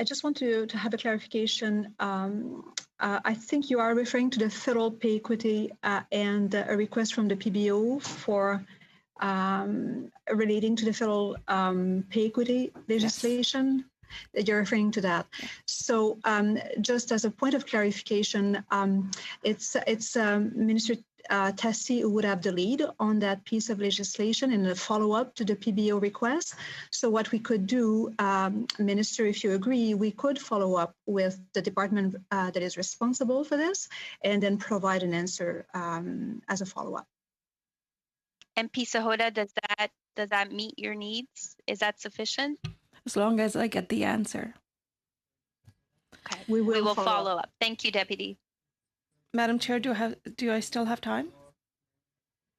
just want to have a clarification. I think you are referring to the federal pay equity and a request from the PBO for relating to the federal pay equity legislation. Yes. You're referring to that. So just as a point of clarification, it's Minister Tessie who would have the lead on that piece of legislation in a follow-up to the PBO request. So what we could do, Minister, if you agree, we could follow up with the department that is responsible for this and then provide an answer as a follow-up. MP Sahota, does that meet your needs? Is that sufficient? As long as I get the answer. Okay, we will follow up. Thank you, Deputy. Madam Chair, do I still have time?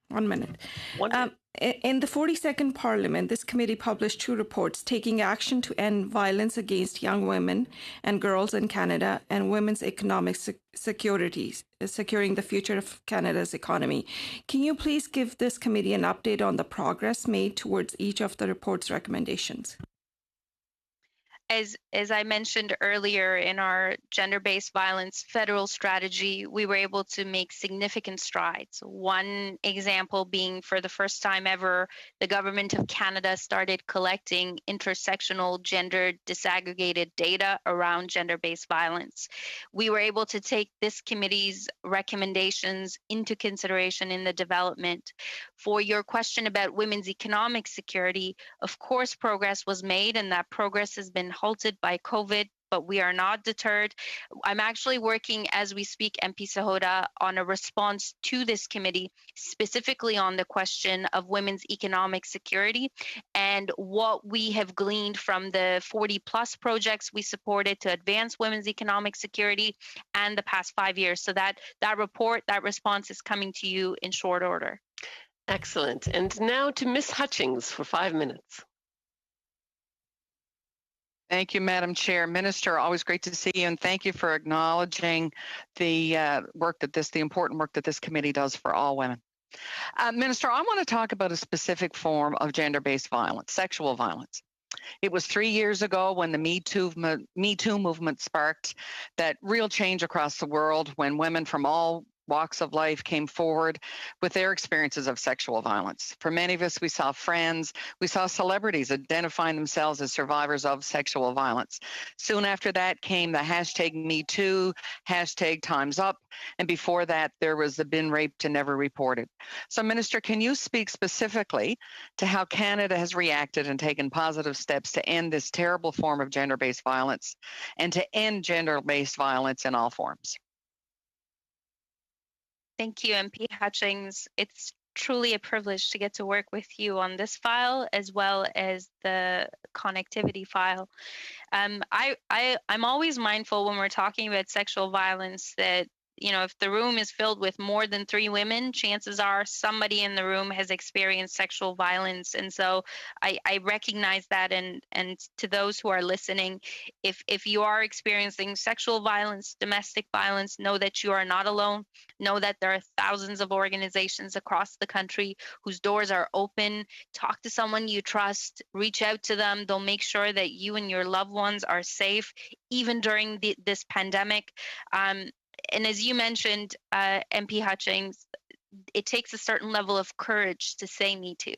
1 minute. In the 42nd Parliament, this committee published 2 reports taking action to end violence against young women and girls in Canada and women's economic securing the future of Canada's economy. Can you please give this committee an update on the progress made towards each of the report's recommendations? as I mentioned earlier in our gender-based violence federal strategy, we were able to make significant strides. One example being, for the first time ever, the government of Canada started collecting intersectional gender disaggregated data around gender-based violence. We were able to take this committee's recommendations into consideration in the development. For your question about women's economic security, of course, progress was made, and that progress has been halted by COVID, but we are not deterred. I'm actually working as we speak, MP Sahota, on a response to this committee, specifically on the question of women's economic security and what we have gleaned from the 40 plus projects we supported to advance women's economic security and the past 5 years. So that report, that response is coming to you in short order. Excellent. And now to Ms. Hutchings for 5 minutes. Thank you, Madam Chair. Minister, always great to see you, and thank you for acknowledging the the important work that this committee does for all women. Minister, I want to talk about a specific form of gender-based violence, sexual violence. It was 3 years ago when the Me Too movement sparked that real change across the world, when women from all walks of life came forward with their experiences of sexual violence. For many of us, we saw friends, we saw celebrities identifying themselves as survivors of sexual violence. Soon after that came the hashtag #MeToo, hashtag Time's Up, and before that, there was the Been Raped and Never Reported. So, Minister, can you speak specifically to how Canada has reacted and taken positive steps to end this terrible form of gender-based violence and to end gender-based violence in all forms? Thank you, MP Hutchings. It's truly a privilege to get to work with you on this file as well as the connectivity file. I'm always mindful when we're talking about sexual violence that, you know, if the room is filled with more than 3 women, chances are somebody in the room has experienced sexual violence. And so I recognize that, and to those who are listening, if you are experiencing sexual violence, domestic violence, know that you are not alone. Know that there are thousands of organizations across the country whose doors are open. Talk to someone you trust, reach out to them. They'll make sure that you and your loved ones are safe, even during this pandemic. And as you mentioned, MP Hutchings, it takes a certain level of courage to say Me Too.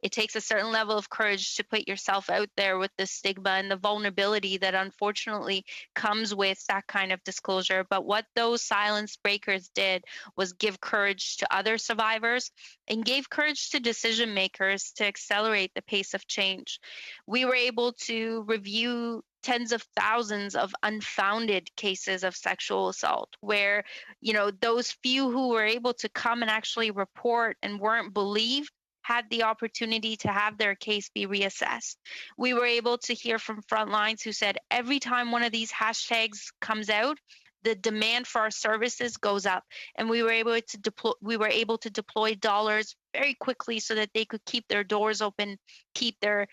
It takes a certain level of courage to put yourself out there with the stigma and the vulnerability that unfortunately comes with that kind of disclosure. But what those silence breakers did was give courage to other survivors and gave courage to decision makers to accelerate the pace of change. We were able to review tens of thousands of unfounded cases of sexual assault where, you know, those few who were able to come and actually report and weren't believed had the opportunity to have their case be reassessed. We were able to hear from frontlines who said every time one of these hashtags comes out, the demand for our services goes up, and we were able to deploy dollars very quickly so that they could keep their doors open, keep their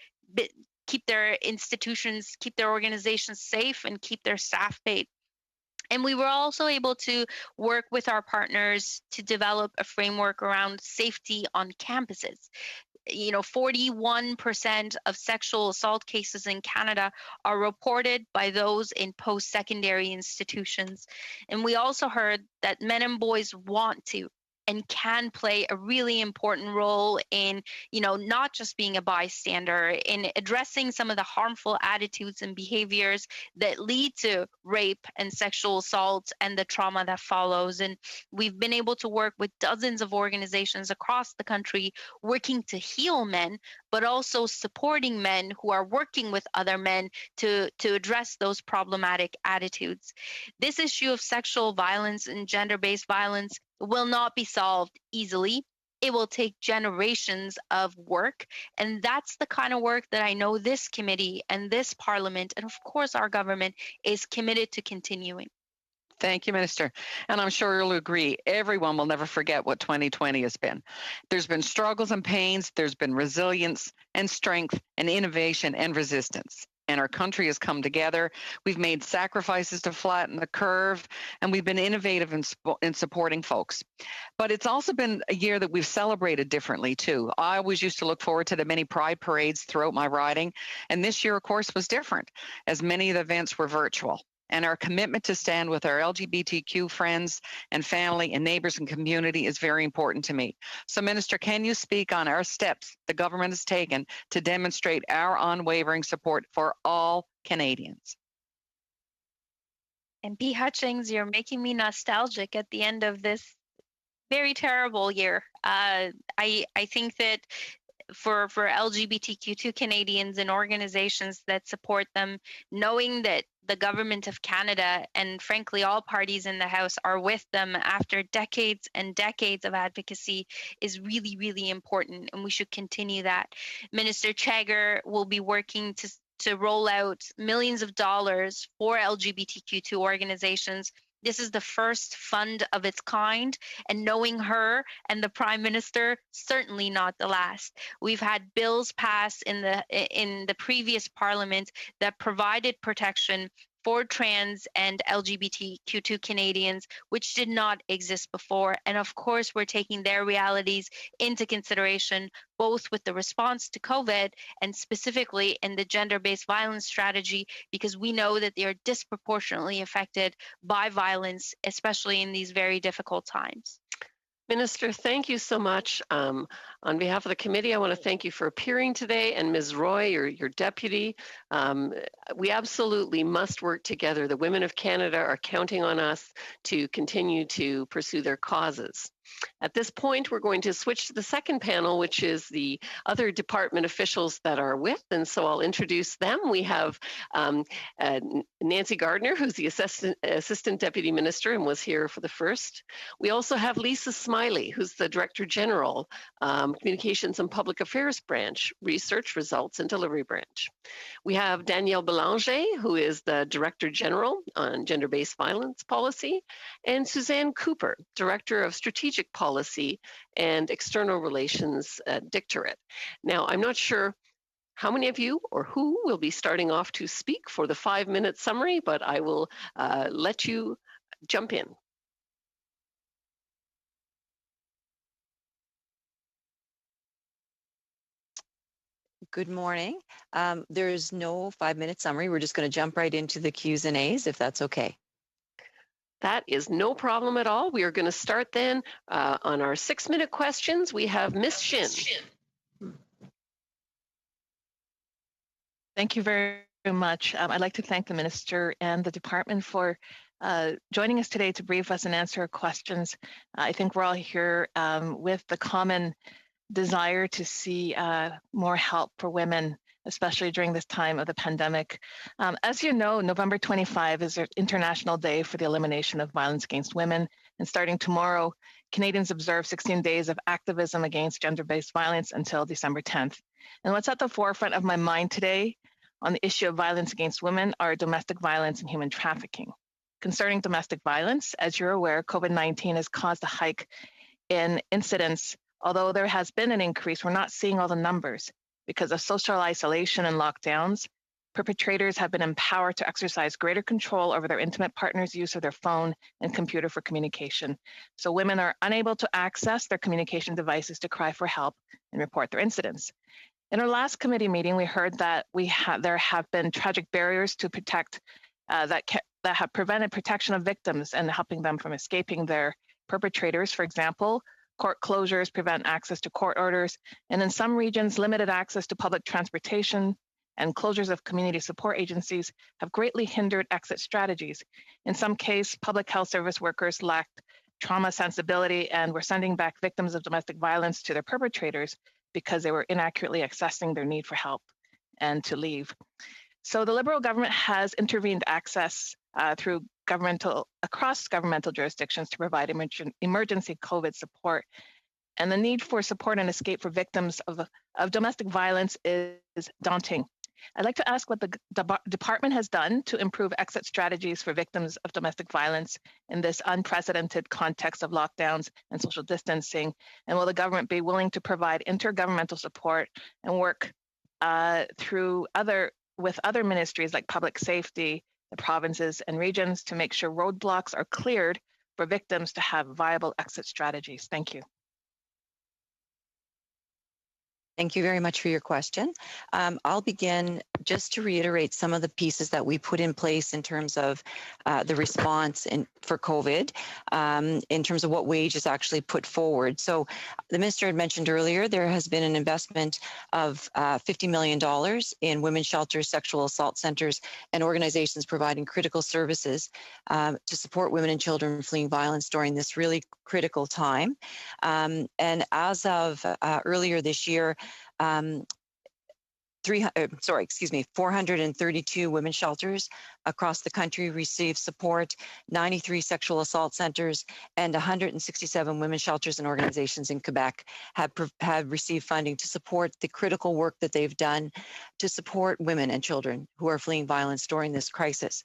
institutions, keep their organizations safe, and keep their staff paid. And we were also able to work with our partners to develop a framework around safety on campuses. You know, 41% of sexual assault cases in Canada are reported by those in post-secondary institutions. And we also heard that men and boys want to and can play a really important role in, you know, not just being a bystander, in addressing some of the harmful attitudes and behaviors that lead to rape and sexual assault and the trauma that follows. And we've been able to work with dozens of organizations across the country working to heal men, but also supporting men who are working with other men to address those problematic attitudes. This issue of sexual violence and gender-based violence will not be solved easily. It will take generations of work. And that's the kind of work that I know this committee and this parliament, and of course our government, is committed to continuing. Thank you, Minister. And I'm sure you'll agree, everyone will never forget what 2020 has been. There's been struggles and pains, there's been resilience and strength and innovation and resistance. and our country has come together. We've made sacrifices to flatten the curve, and we've been innovative in supporting folks. But it's also been a year that we've celebrated differently too. I always used to look forward to the many pride parades throughout my riding, and this year, of course, was different, as many of the events were virtual. And our commitment to stand with our LGBTQ friends and family and neighbors and community is very important to me. So, Minister, can you speak on our steps the government has taken to demonstrate our unwavering support for all Canadians? MP Hutchings, you're making me nostalgic at the end of this very terrible year. I think that for LGBTQ2 Canadians and organizations that support them, knowing that the government of Canada and frankly all parties in the House are with them after decades and decades of advocacy is really, really important, and we should continue that. Minister Chagger will be working to roll out millions of dollars for LGBTQ2 organizations. This is the first fund of its kind, and knowing her and the Prime Minister, certainly not the last. We've had bills passed in the previous Parliament that provided protection for trans and LGBTQ2 Canadians, which did not exist before. And of course, we're taking their realities into consideration, both with the response to COVID and specifically in the gender-based violence strategy, because we know that they are disproportionately affected by violence, especially in these very difficult times. Minister, thank you so much. On behalf of the committee, I want to thank you for appearing today, and Ms. Roy, your deputy. We absolutely must work together. The women of Canada are counting on us to continue to pursue their causes. At this point, we're going to switch to the second panel, which is the other department officials that are with, and so I'll introduce them. We have Nancy Gardner, who's the Assistant Deputy Minister and was here for the first. We also have Lisa Smiley, who's the Director General, Communications and Public Affairs Branch, Research, Results and Delivery Branch. We have Danielle Belanger, who is the Director General on Gender-Based Violence Policy, and Suzanne Cooper, Director of Strategic Policy and External Relations Directorate. Now, I'm not sure how many of you or who will be starting off to speak for the 5-minute summary, but I will let you jump in. Good morning. There's no 5-minute summary. We're just going to jump right into the Q's and A's, if that's okay. That is no problem at all. We are going to start then on our 6-minute questions. We have Ms. Shin. Thank you very much. I'd like to thank the Minister and the Department for joining us today to brief us and answer our questions. I think we're all here with the common desire to see more help for women, especially during this time of the pandemic. As you know, November 25 is International Day for the Elimination of Violence Against Women. And starting tomorrow, Canadians observe 16 days of activism against gender-based violence until December 10th. And what's at the forefront of my mind today on the issue of violence against women are domestic violence and human trafficking. Concerning domestic violence, as you're aware, COVID-19 has caused a hike in incidents. Although there has been an increase, we're not seeing all the numbers. Because of social isolation and lockdowns, perpetrators have been empowered to exercise greater control over their intimate partner's use of their phone and computer for communication. So women are unable to access their communication devices to cry for help and report their incidents. In our last committee meeting, we heard that there have been tragic barriers to protect that have prevented protection of victims and helping them from escaping their perpetrators. For example, court closures prevent access to court orders, and in some regions, limited access to public transportation and closures of community support agencies have greatly hindered exit strategies. In some cases, public health service workers lacked trauma sensibility and were sending back victims of domestic violence to their perpetrators because they were inaccurately assessing their need for help and to leave. So the Liberal government has intervened access through across governmental jurisdictions to provide emergency COVID support. And the need for support and escape for victims of domestic violence is daunting. I'd like to ask what the department has done to improve exit strategies for victims of domestic violence in this unprecedented context of lockdowns and social distancing, and will the government be willing to provide intergovernmental support and work through other with other ministries like public safety, the provinces and regions to make sure roadblocks are cleared for victims to have viable exit strategies? Thank you. Thank you very much for your question. I'll begin just to reiterate some of the pieces that we put in place in terms of the response for COVID, in terms of what WAGE is actually put forward. So the minister had mentioned earlier, there has been an investment of $50 million in women's shelters, sexual assault centers, and organizations providing critical services to support women and children fleeing violence during this really critical time. And as of earlier this year, 432 women's shelters across the country received support, 93 sexual assault centers, and 167 women's shelters and organizations in Quebec have received funding to support the critical work that they've done to support women and children who are fleeing violence during this crisis.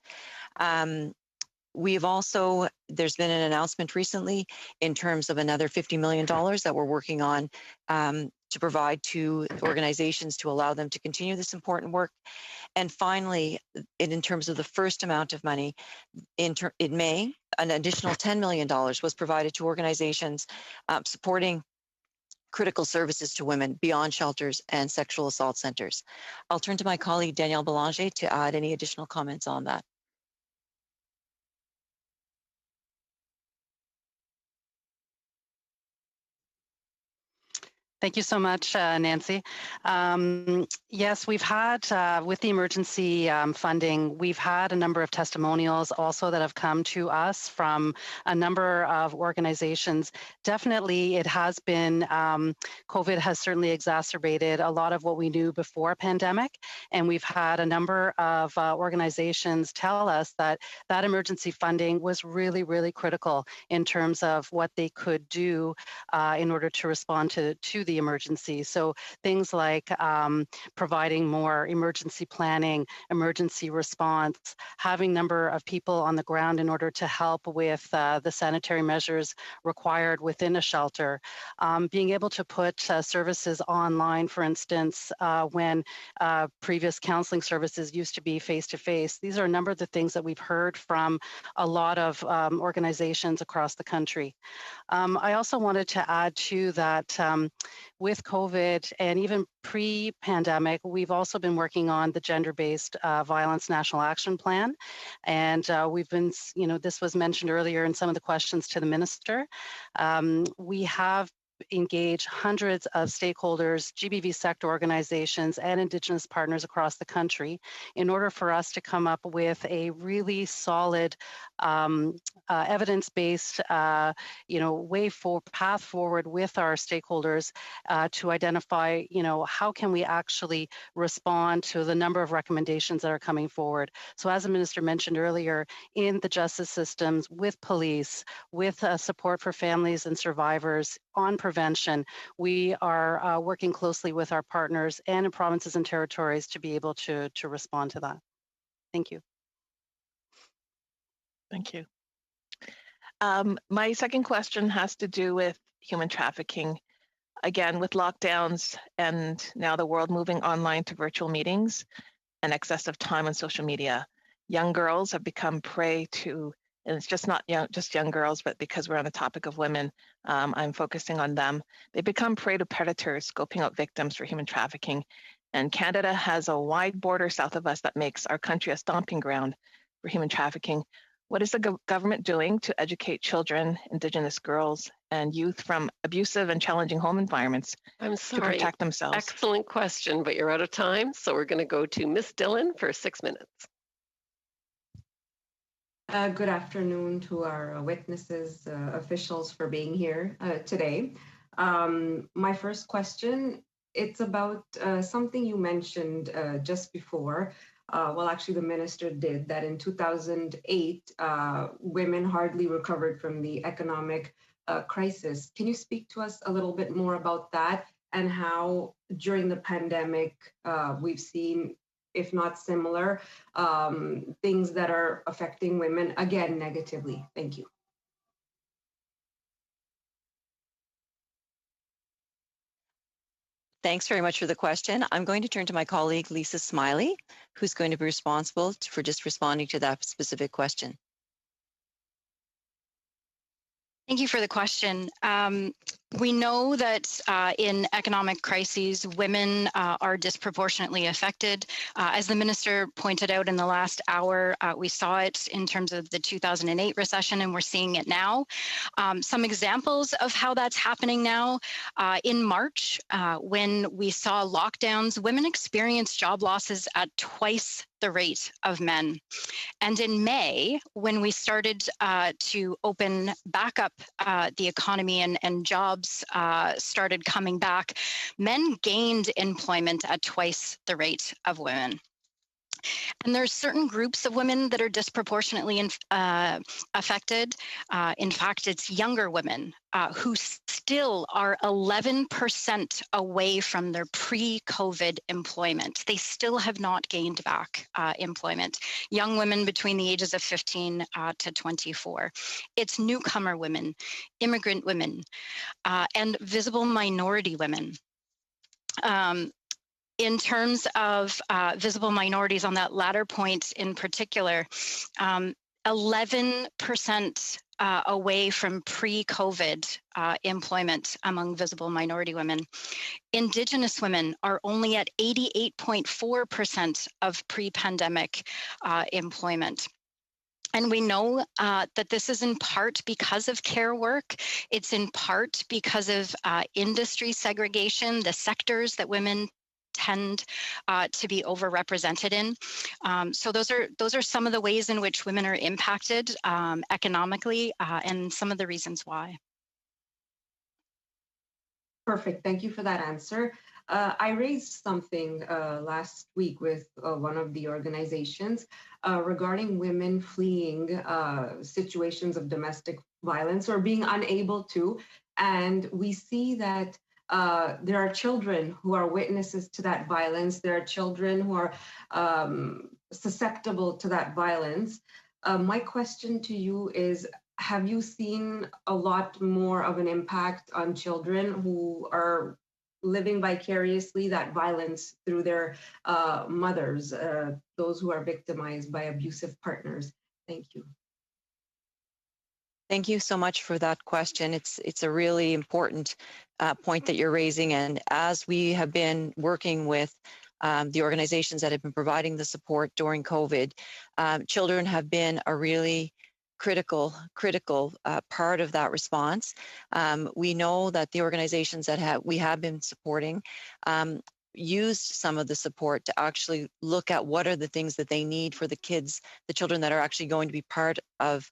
We've also, there's been an announcement recently in terms of another $50 million that we're working on to provide to organizations to allow them to continue this important work. And finally, in terms of the first amount of money, in May, an additional $10 million was provided to organizations supporting critical services to women beyond shelters and sexual assault centers. I'll turn to my colleague, Danielle Belanger, to add any additional comments on that. Thank you so much, Nancy. Yes, we've had, with the emergency funding, we've had a number of testimonials also that have come to us from a number of organizations. Definitely, it has been, COVID has certainly exacerbated a lot of what we knew before pandemic. And we've had a number of organizations tell us that that emergency funding was really, really critical in terms of what they could do in order to respond to the emergency. So things like providing more emergency planning, emergency response, having number of people on the ground in order to help with the sanitary measures required within a shelter, being able to put services online, for instance, when previous counseling services used to be face-to-face. These are a number of the things that we've heard from a lot of organizations across the country. I also wanted to add to that with COVID and even pre-pandemic, we've also been working on the Gender-Based Violence National Action Plan. And we've been, this was mentioned earlier in some of the questions to the minister. We have engage hundreds of stakeholders, GBV sector organizations, and Indigenous partners across the country in order for us to come up with a really solid, evidence-based, path forward with our stakeholders to identify, how can we actually respond to the number of recommendations that are coming forward. So as the minister mentioned earlier, in the justice systems, with police, with support for families and survivors, on prevention, we are working closely with our partners and in provinces and territories to be able to respond to that. Thank you. Thank you. My second question has to do with human trafficking. Again, with lockdowns and now the world moving online to virtual meetings and excessive time on social media, young girls have become prey to, and it's just not just young girls, but because we're on the topic of women, I'm focusing on them. They become prey to predators scoping out victims for human trafficking. And Canada has a wide border south of us that makes our country a stomping ground for human trafficking. What is the government doing to educate children, Indigenous girls, and youth from abusive and challenging home environments to protect themselves? Excellent question, but you're out of time. So we're going to go to Ms. Dillon for 6 minutes. Good afternoon to our witnesses, officials for being here today. My first question, it's about something you mentioned just before. Well, actually the minister did, that in 2008, women hardly recovered from the economic crisis. Can you speak to us a little bit more about that and how during the pandemic we've seen, if not similar, things that are affecting women, again, negatively? Thank you. Thanks very much for the question. I'm going to turn to my colleague, Lisa Smiley, who's going to be responsible for just responding to that specific question. Thank you for the question. We know that in economic crises, women are disproportionately affected. As the minister pointed out in the last hour, we saw it in terms of the 2008 recession, and we're seeing it now. Some examples of how that's happening now, in March, when we saw lockdowns, women experienced job losses at twice the rate of men. And in May, when we started to open back up the economy and jobs started coming back, men gained employment at twice the rate of women. And there's certain groups of women that are disproportionately affected. In fact, it's younger women who still are 11% away from their pre-COVID employment. They still have not gained back employment. Young women between the ages of 15 to 24. It's newcomer women, immigrant women, and visible minority women. In terms of visible minorities, on that latter point in particular, 11% away from pre-COVID employment among visible minority women. Indigenous women are only at 88.4% of pre-pandemic employment. And we know that this is in part because of care work. It's in part because of industry segregation, the sectors that women tend to be overrepresented in. So those are some of the ways in which women are impacted economically and some of the reasons why. Perfect. Thank you for that answer. I raised something last week with one of the organizations regarding women fleeing situations of domestic violence or being unable to. And we see that there are children who are witnesses to that violence. There are children who are susceptible to that violence. My question to you is, have you seen a lot more of an impact on children who are living vicariously that violence through their mothers, those who are victimized by abusive partners? Thank you. Thank you so much for that question. It's a really important point that you're raising. And as we have been working with the organizations that have been providing the support during COVID, children have been a really critical part of that response. We know that the organizations that we have been supporting used some of the support to actually look at what are the things that they need for the kids, the children that are actually going to be part of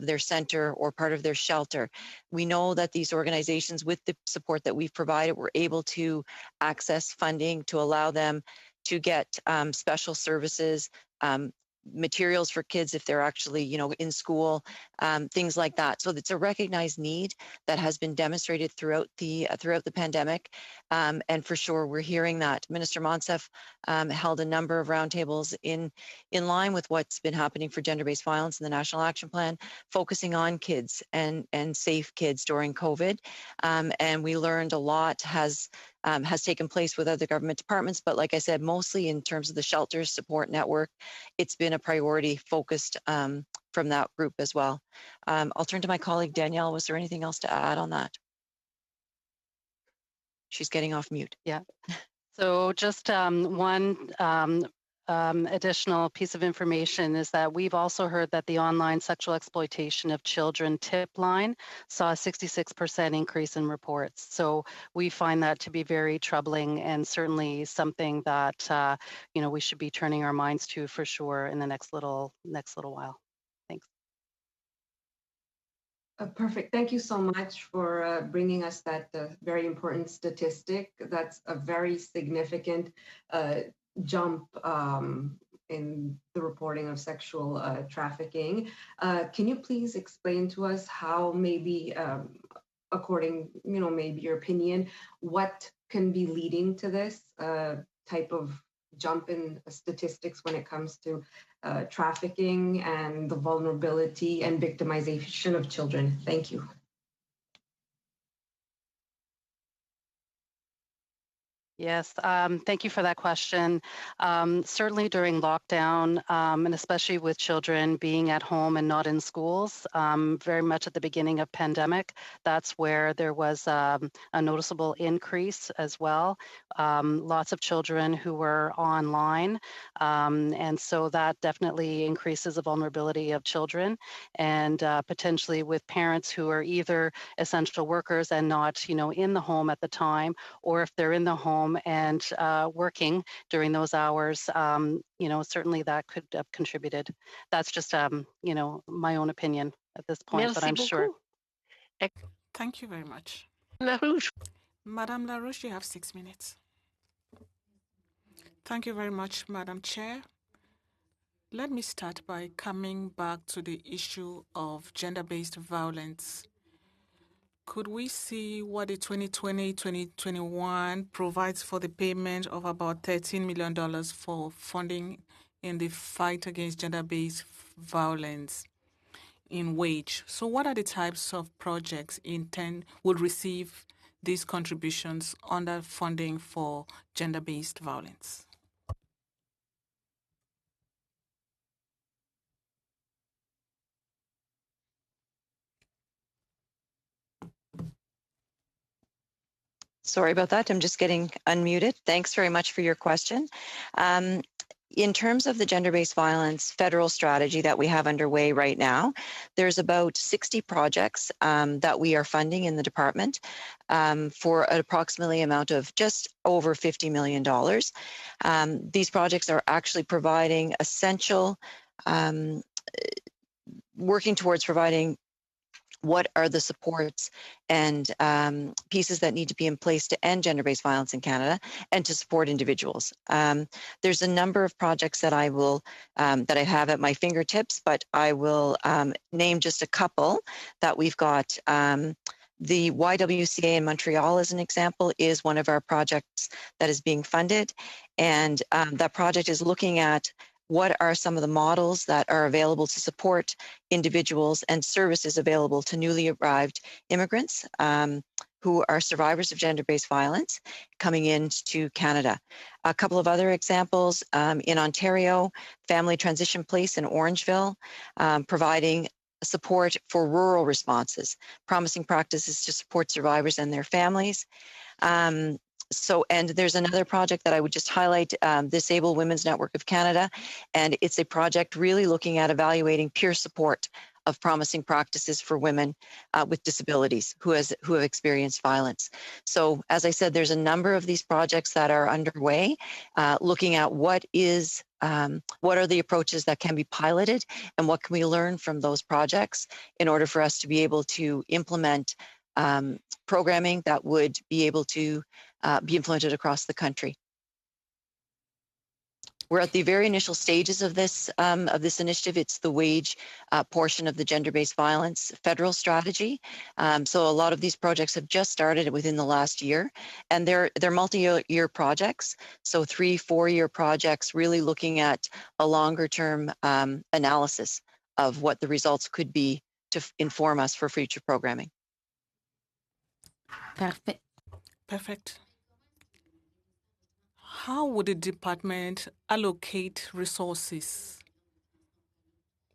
their center or part of their shelter. We know that these organizations, with the support that we've provided, were able to access funding to allow them to get special services, materials for kids if they're actually, in school, things like that. So it's a recognized need that has been demonstrated throughout the pandemic, and for sure we're hearing that. Minister Moncef held a number of roundtables in line with what's been happening for gender-based violence in the National Action Plan, focusing on kids and safe kids during COVID, and we learned a lot has taken place with other government departments, but like I said, mostly in terms of the shelters support network, it's been a priority focused from that group as well. I'll turn to my colleague Danielle. Was there anything else to add on that? She's getting off mute. Yeah. So just one additional piece of information is that we've also heard that the online sexual exploitation of children tip line saw a 66% increase in reports. So we find that to be very troubling and certainly something that we should be turning our minds to for sure in the next little while. Thanks. Perfect. Thank you so much for bringing us that very important statistic. That's a very significant jump in the reporting of sexual trafficking. Can you please explain to us how maybe, according, maybe your opinion, what can be leading to this type of jump in statistics when it comes to trafficking and the vulnerability and victimization of children? Thank you. Yes, thank you for that question. Certainly during lockdown, and especially with children being at home and not in schools, very much at the beginning of pandemic, that's where there was a noticeable increase as well. Lots of children who were online, and so that definitely increases the vulnerability of children, and potentially with parents who are either essential workers and not, in the home at the time, or if they're in the home and working during those hours, certainly that could have contributed. That's just, my own opinion at this point, but I'm sure. Thank you very much. LaRouche. Madame LaRouche, you have 6 minutes. Thank you very much, Madam Chair. Let me start by coming back to the issue of gender-based violence. Could we see what the 2020-2021 provides for the payment of about $13 million for funding in the fight against gender-based violence in wage? So what are the types of projects would receive these contributions under funding for gender-based violence? Sorry about that. I'm just getting unmuted. Thanks very much for your question. In terms of the gender-based violence federal strategy that we have underway right now, there's about 60 projects that we are funding in the department for an approximately amount of just over $50 million. These projects are actually providing essential, working towards providing what are the supports and pieces that need to be in place to end gender-based violence in Canada and to support individuals. There's a number of projects that I will that I have at my fingertips, but I will name just a couple that we've got. The YWCA in Montreal, as an example, is one of our projects that is being funded, and that project is looking at what are some of the models that are available to support individuals and services available to newly arrived immigrants who are survivors of gender-based violence coming into Canada. A couple of other examples in Ontario, Family Transition Place in Orangeville, providing support for rural responses, promising practices to support survivors and their families. And there's another project that I would just highlight, Disabled Women's Network of Canada, and it's a project really looking at evaluating peer support of promising practices for women with disabilities who have experienced violence. So, as I said, there's a number of these projects that are underway, looking at what are the approaches that can be piloted and what can we learn from those projects in order for us to be able to implement programming that would be able to be implemented across the country. We're at the very initial stages of this initiative. It's the wage portion of the gender-based violence federal strategy. So a lot of these projects have just started within the last year, and they're multi-year projects. So 3-4 year projects, really looking at a longer-term analysis of what the results could be to inform us for future programming. Perfect. How would the department allocate resources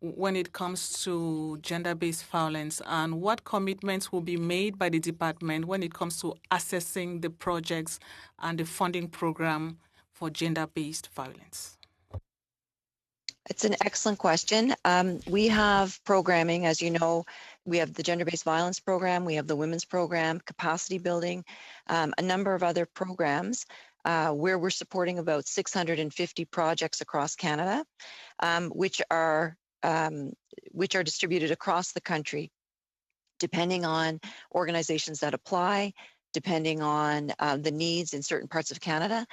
when it comes to gender-based violence, and what commitments will be made by the department when it comes to assessing the projects and the funding program for gender-based violence? It's an excellent question. We have programming, as you know, we have the gender-based violence program, we have the women's program, capacity building, a number of other programs where we're supporting about 650 projects across Canada, which are distributed across the country, depending on organizations that apply, depending on the needs in certain parts of Canada.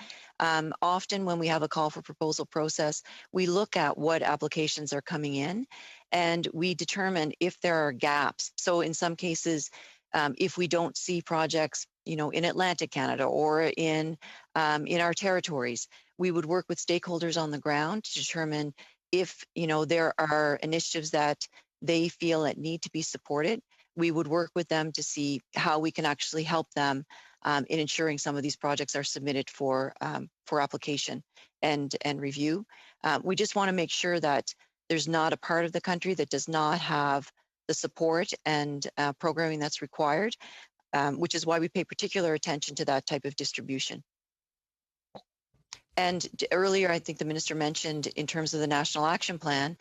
Often when we have a call for proposal process, we look at what applications are coming in and we determine if there are gaps. So in some cases, if we don't see projects, in Atlantic Canada or in our territories, we would work with stakeholders on the ground to determine if, there are initiatives that they feel that need to be supported. We would work with them to see how we can actually help them in ensuring some of these projects are submitted for application and review. We just want to make sure that there's not a part of the country that does not have the support and programming that's required, which is why we pay particular attention to that type of distribution. And earlier, I think the minister mentioned in terms of the National Action Plan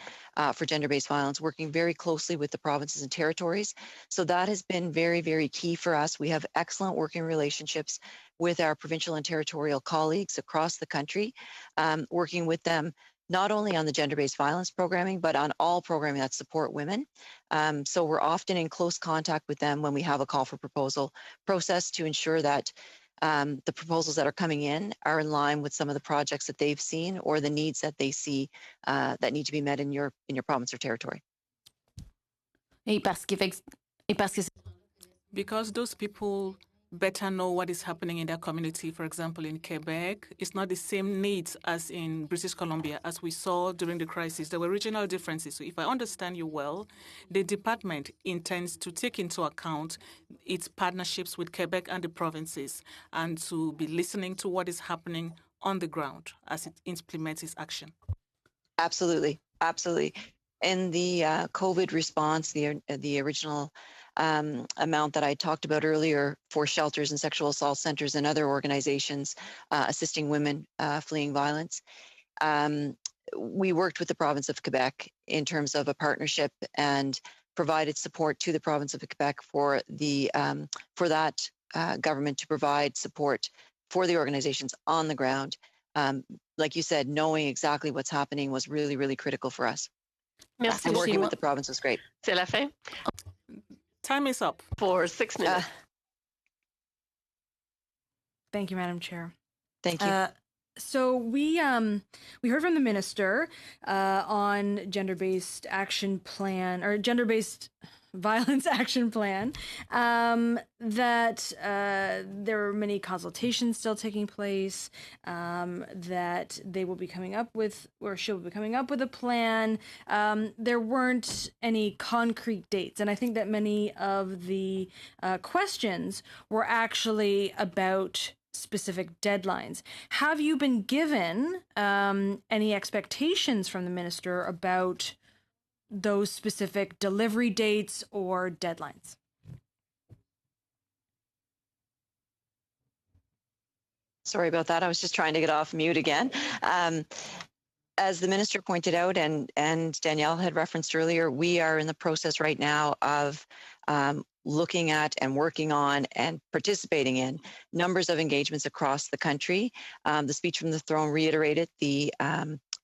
for gender-based violence, working very closely with the provinces and territories. So that has been very, very key for us. We have excellent working relationships with our provincial and territorial colleagues across the country, working with them not only on the gender-based violence programming, but on all programming that support women. So we're often in close contact with them when we have a call for proposal process to ensure that the proposals that are coming in are in line with some of the projects that they've seen or the needs that they see that need to be met in your province or territory. Because those people better know what is happening in their community. For example, in Quebec, it's not the same needs as in British Columbia, as we saw during the crisis. There were regional differences. So if I understand you well, the department intends to take into account its partnerships with Quebec and the provinces and to be listening to what is happening on the ground as it implements its action. Absolutely, absolutely. In the COVID response, the original amount that I talked about earlier for shelters and sexual assault centers and other organizations assisting women fleeing violence, we worked with the province of Quebec in terms of a partnership and provided support to the province of Quebec for that government to provide support for the organizations on the ground. Like you said, knowing exactly what's happening was really, really critical for us. Merci. And working with the province was great. C'est la fin. Time is up. For 6 minutes. Thank you, Madam Chair. Thank you. So we heard from the minister on gender-based action plan or gender-based violence action plan that there are many consultations still taking place, that they will be coming up with, or she'll be coming up with a plan. There weren't any concrete dates, and I think that many of the questions were actually about specific deadlines. Have you been given any expectations from the minister about those specific delivery dates or deadlines? Sorry about that. I was just trying to get off mute again. As the minister pointed out, and Danielle had referenced earlier, we are in the process right now of looking at and working on and participating in numbers of engagements across the country. The speech from the throne reiterated the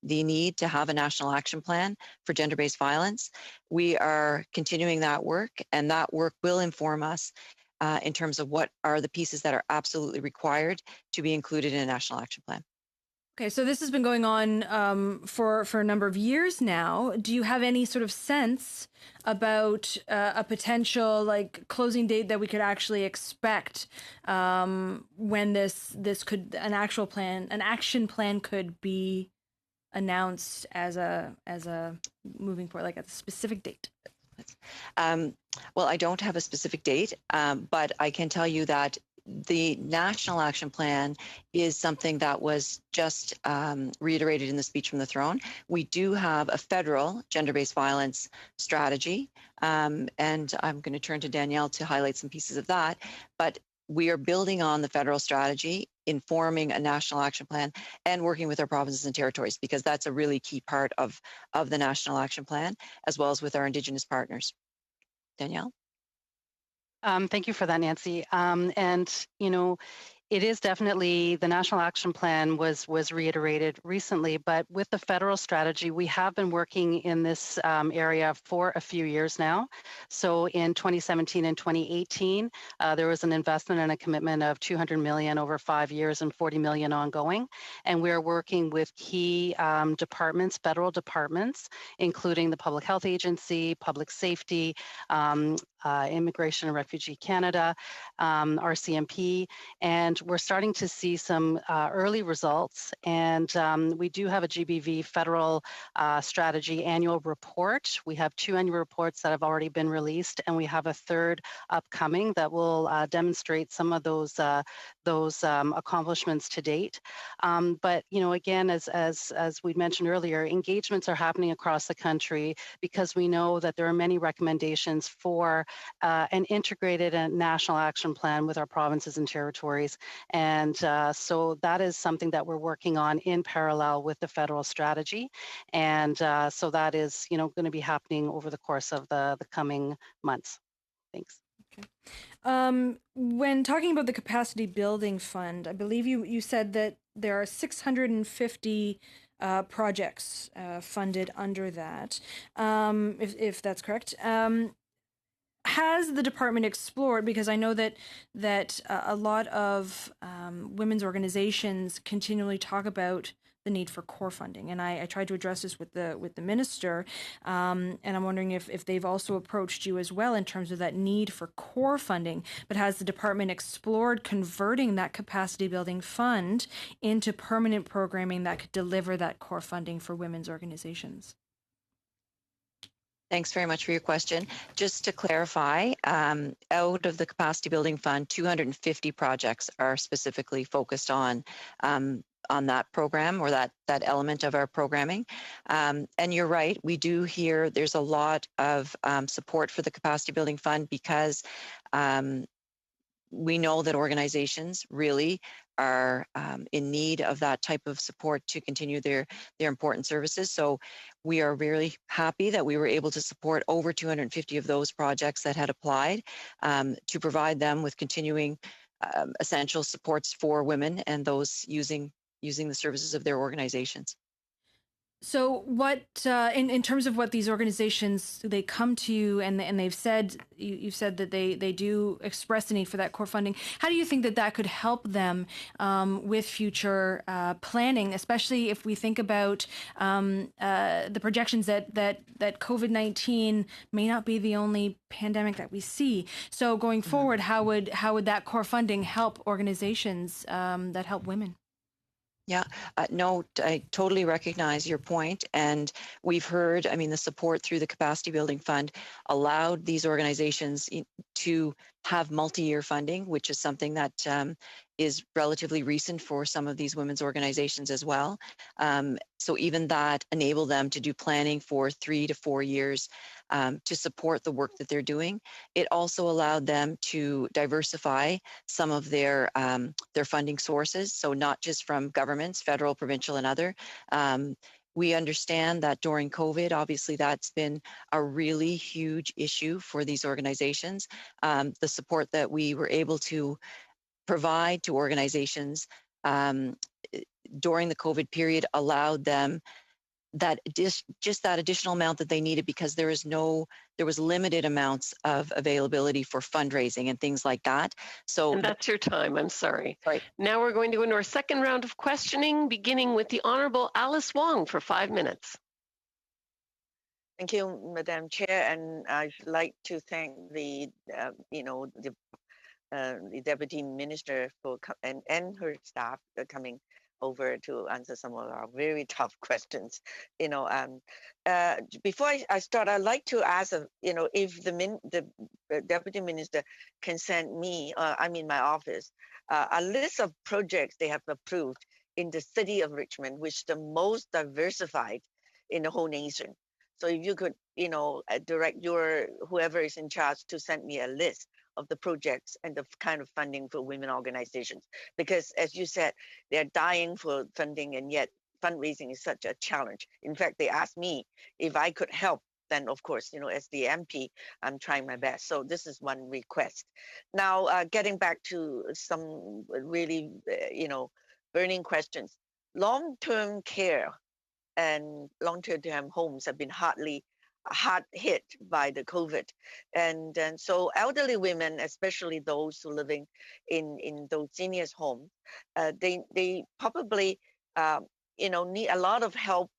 need to have a national action plan for gender-based violence. We are continuing that work, and that work will inform us in terms of what are the pieces that are absolutely required to be included in a national action plan. Okay, so this has been going on for a number of years now. Do you have any sort of sense about a potential closing date that we could actually expect when this could an action plan could be announced as a moving forward, at a specific date? Well, I don't have a specific date, but I can tell you that the National Action Plan is something that was just reiterated in the speech from the throne. We do have a federal gender-based violence strategy, and I'm going to turn to Danielle to highlight some pieces of that, but we are building on the federal strategy, informing a national action plan, and working with our provinces and territories, because that's a really key part of the National Action Plan, as well as with our Indigenous partners. Danielle? Thank you for that, Nancy. And, it is definitely, the National Action Plan was reiterated recently, but with the federal strategy, we have been working in this area for a few years now. So in 2017 and 2018, there was an investment and a commitment of $200 million over 5 years and $40 million ongoing. And we're working with key departments, federal departments, including the Public Health Agency, Public Safety, Immigration and Refugee Canada, RCMP, and we're starting to see some early results. And we do have a GBV federal strategy annual report. We have 2 annual reports that have already been released, and we have a 3rd upcoming that will demonstrate some of those accomplishments to date. But again, as we mentioned earlier, engagements are happening across the country because we know that there are many recommendations for an integrated and national action plan with our provinces and territories. And so that is something that we're working on in parallel with the federal strategy. And so that is, going to be happening over the course of the coming months. Thanks. Okay. When talking about the capacity building fund, I believe you said that there are 650 projects funded under that, if that's correct. Has the department explored, because I know that a lot of women's organizations continually talk about the need for core funding, and I tried to address this with the minister, and I'm wondering if they've also approached you as well in terms of that need for core funding. But has the department explored converting that capacity building fund into permanent programming that could deliver that core funding for women's organizations? Thanks very much for your question. Just to clarify, out of the Capacity Building Fund, 250 projects are specifically focused on that program or that element of our programming. And you're right, we do hear there's a lot of support for the Capacity Building Fund because we know that organizations really are in need of that type of support to continue their important services. So we are really happy that we were able to support over 250 of those projects that had applied to provide them with continuing essential supports for women and those using the services of their organizations. So what, in terms of what these organizations, they come to you and they've said, you've said that they do express the need for that core funding. How do you think that could help them with future planning, especially if we think about the projections that COVID-19 may not be the only pandemic that we see. So going forward, how would that core funding help organizations that help women? Yeah, no, I totally recognize your point. And we've heard, the support through the Capacity Building Fund allowed these organizations to have multi-year funding, which is something that is relatively recent for some of these women's organizations as well. So even that enabled them to do planning for 3 to 4 years to support the work that they're doing. It also allowed them to diversify some of their funding sources, so not just from governments, federal, provincial, and other. We understand that during COVID, obviously that's been a really huge issue for these organizations. The support that we were able to provide to organizations during the COVID period allowed them that just that additional amount that they needed because there was limited amounts of availability for fundraising and things like that. So and that's your time. I'm sorry. Sorry. Now we're going to go into our second round of questioning, beginning with the Honorable Alice Wong for 5 minutes. Thank you, Madam Chair, and I'd like to thank the Deputy Minister and her staff coming over to answer some of our very tough questions. Before I start, I'd like to ask, if the Deputy Minister can send me, my office, a list of projects they have approved in the city of Richmond, which is the most diversified in the whole nation. So if you could, direct whoever is in charge to send me a list of the projects and the kind of funding for women organizations, because as you said, they're dying for funding, and yet fundraising is such a challenge. In fact, they asked me if I could help. Then, of course, as the MP, I'm trying my best. So this is one request. Now, getting back to some really, burning questions. Long-term care and long-term homes have been hard hit by the COVID. And so elderly women, especially those who are living in those seniors' homes, they probably, need a lot of help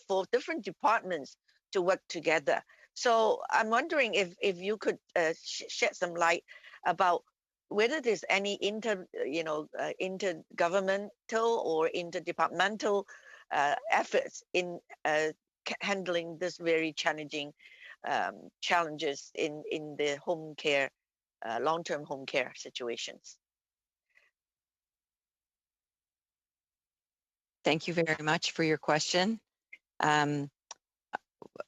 for different departments to work together. So I'm wondering if you could shed some light about whether there's any intergovernmental or interdepartmental efforts in handling this very challenging challenges in the home care, long-term home care situations. Thank you very much for your question.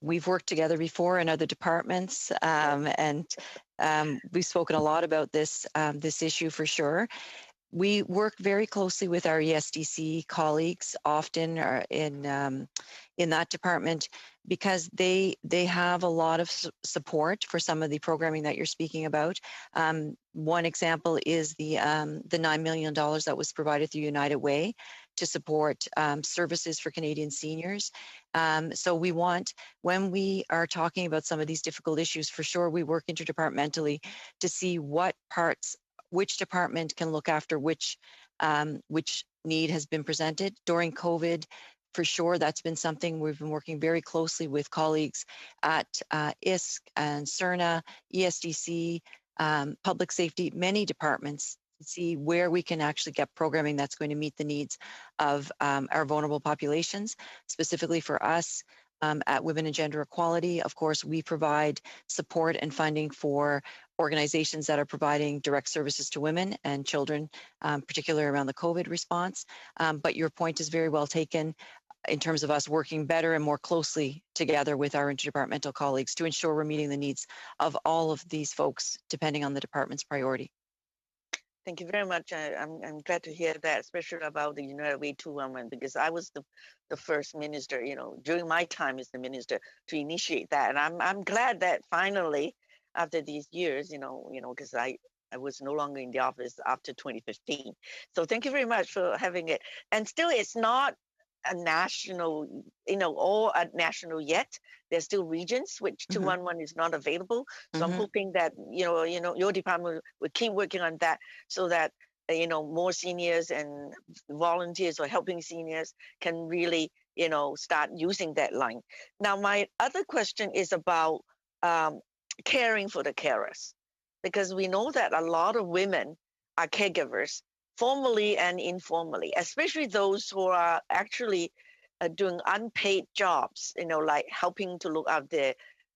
We've worked together before in other departments, and we've spoken a lot about this issue for sure. We work very closely with our ESDC colleagues, often in that department, because they have a lot of support for some of the programming that you're speaking about. One example is the $9 million that was provided through United Way to support services for Canadian seniors. So we want, when we are talking about some of these difficult issues, for sure, we work interdepartmentally to see which department can look after which need has been presented. During COVID, for sure, that's been something we've been working very closely with colleagues at ISC and CERNA, ESDC, public safety, many departments, to see where we can actually get programming that's going to meet the needs of our vulnerable populations. Specifically for us, at Women and Gender Equality, of course, we provide support and funding for organizations that are providing direct services to women and children, particularly around the COVID response. But your point is very well taken in terms of us working better and more closely together with our interdepartmental colleagues to ensure we're meeting the needs of all of these folks, depending on the department's priority. Thank you very much. I'm glad to hear that, especially about the United Way 211, because I was the first minister, during my time as the minister to initiate that. And I'm glad that finally, after these years, because I was no longer in the office after 2015. So thank you very much for having it. And still, it's not a national, all a national yet. There's still regions which 211 is not available. So I'm hoping that your department will keep working on that, so that more seniors and volunteers or helping seniors can really start using that line. Now, my other question is about caring for the carers, because we know that a lot of women are caregivers, formally and informally, especially those who are actually doing unpaid jobs, like helping to look after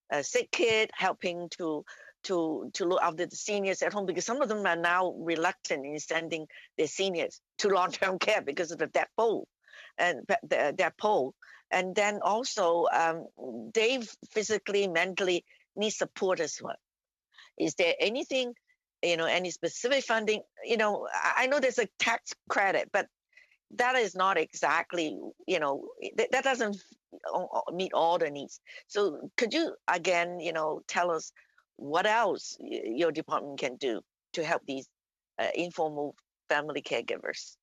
the sick kid, helping to look after the seniors at home, because some of them are now reluctant in sending their seniors to long-term care because of the death toll. And then also they physically, mentally need support as well. Is there anything, any specific funding? I know there's a tax credit, but that is not exactly, that doesn't meet all the needs. So could you again, tell us what else your department can do to help these informal family caregivers?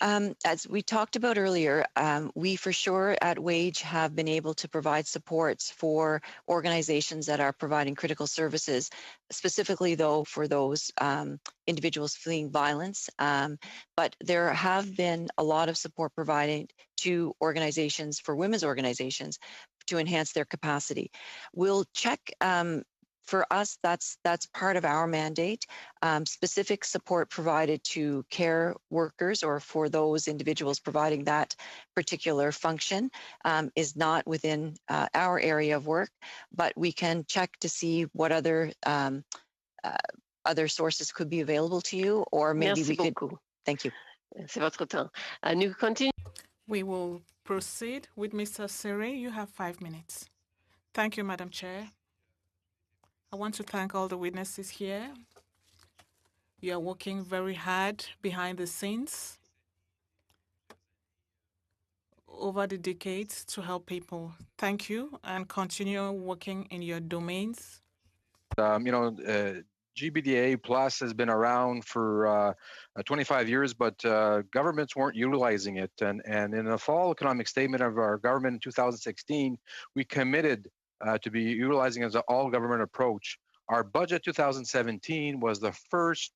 As we talked about earlier, we for sure at WAGE have been able to provide supports for organizations that are providing critical services, specifically though for those individuals fleeing violence. But there have been a lot of support provided to organizations, for women's organizations, to enhance their capacity. We'll check. For us, that's part of our mandate. Specific support provided to care workers or for those individuals providing that particular function is not within our area of work, but we can check to see what other sources could be available to you, or maybe we could. Thank you. C'est votre temps. Nous continuons. We will proceed with Mr. Sere. You have 5 minutes. Thank you, Madam Chair. I want to thank all the witnesses here. You are working very hard behind the scenes over the decades to help people. Thank you, and continue working in your domains. GBDA Plus has been around for 25 years, but governments weren't utilizing it. And in the fall economic statement of our government in 2016, we committed to be utilizing as an all-government approach. Our budget 2017 was the first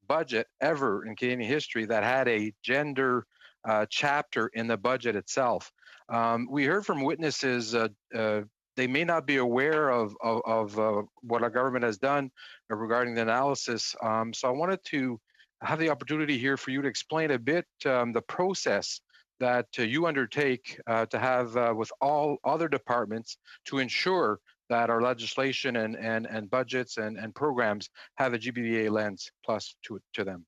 budget ever in Canadian history that had a gender chapter in the budget itself. We heard from witnesses they may not be aware of what our government has done regarding the analysis. So I wanted to have the opportunity here for you to explain a bit the process that you undertake to have with all other departments to ensure that our legislation and budgets and programs have a GBA lens plus to them.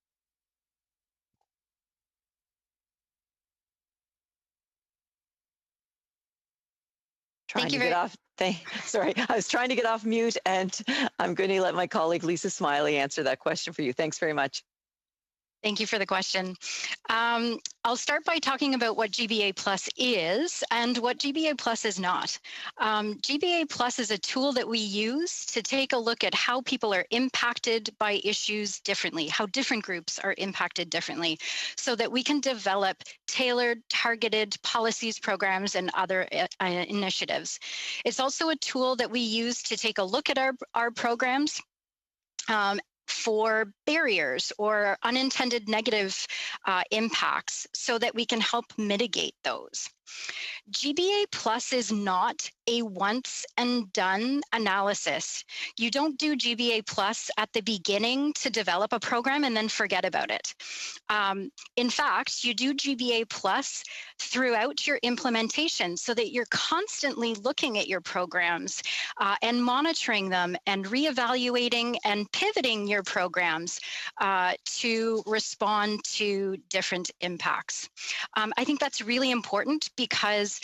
Sorry, I was trying to get off mute, and I'm going to let my colleague Lisa Smiley answer that question for you. Thanks very much. Thank you for the question. I'll start by talking about what GBA Plus is and what GBA Plus is not. GBA Plus is a tool that we use to take a look at how people are impacted by issues differently, how different groups are impacted differently, so that we can develop tailored, targeted policies, programs, and other initiatives. It's also a tool that we use to take a look at our programs for barriers or unintended negative impacts so that we can help mitigate those. GBA Plus is not a once and done analysis. You don't do GBA Plus at the beginning to develop a program and then forget about it. In fact, you do GBA Plus throughout your implementation so that you're constantly looking at your programs and monitoring them and reevaluating and pivoting your programs to respond to different impacts. I think that's really important because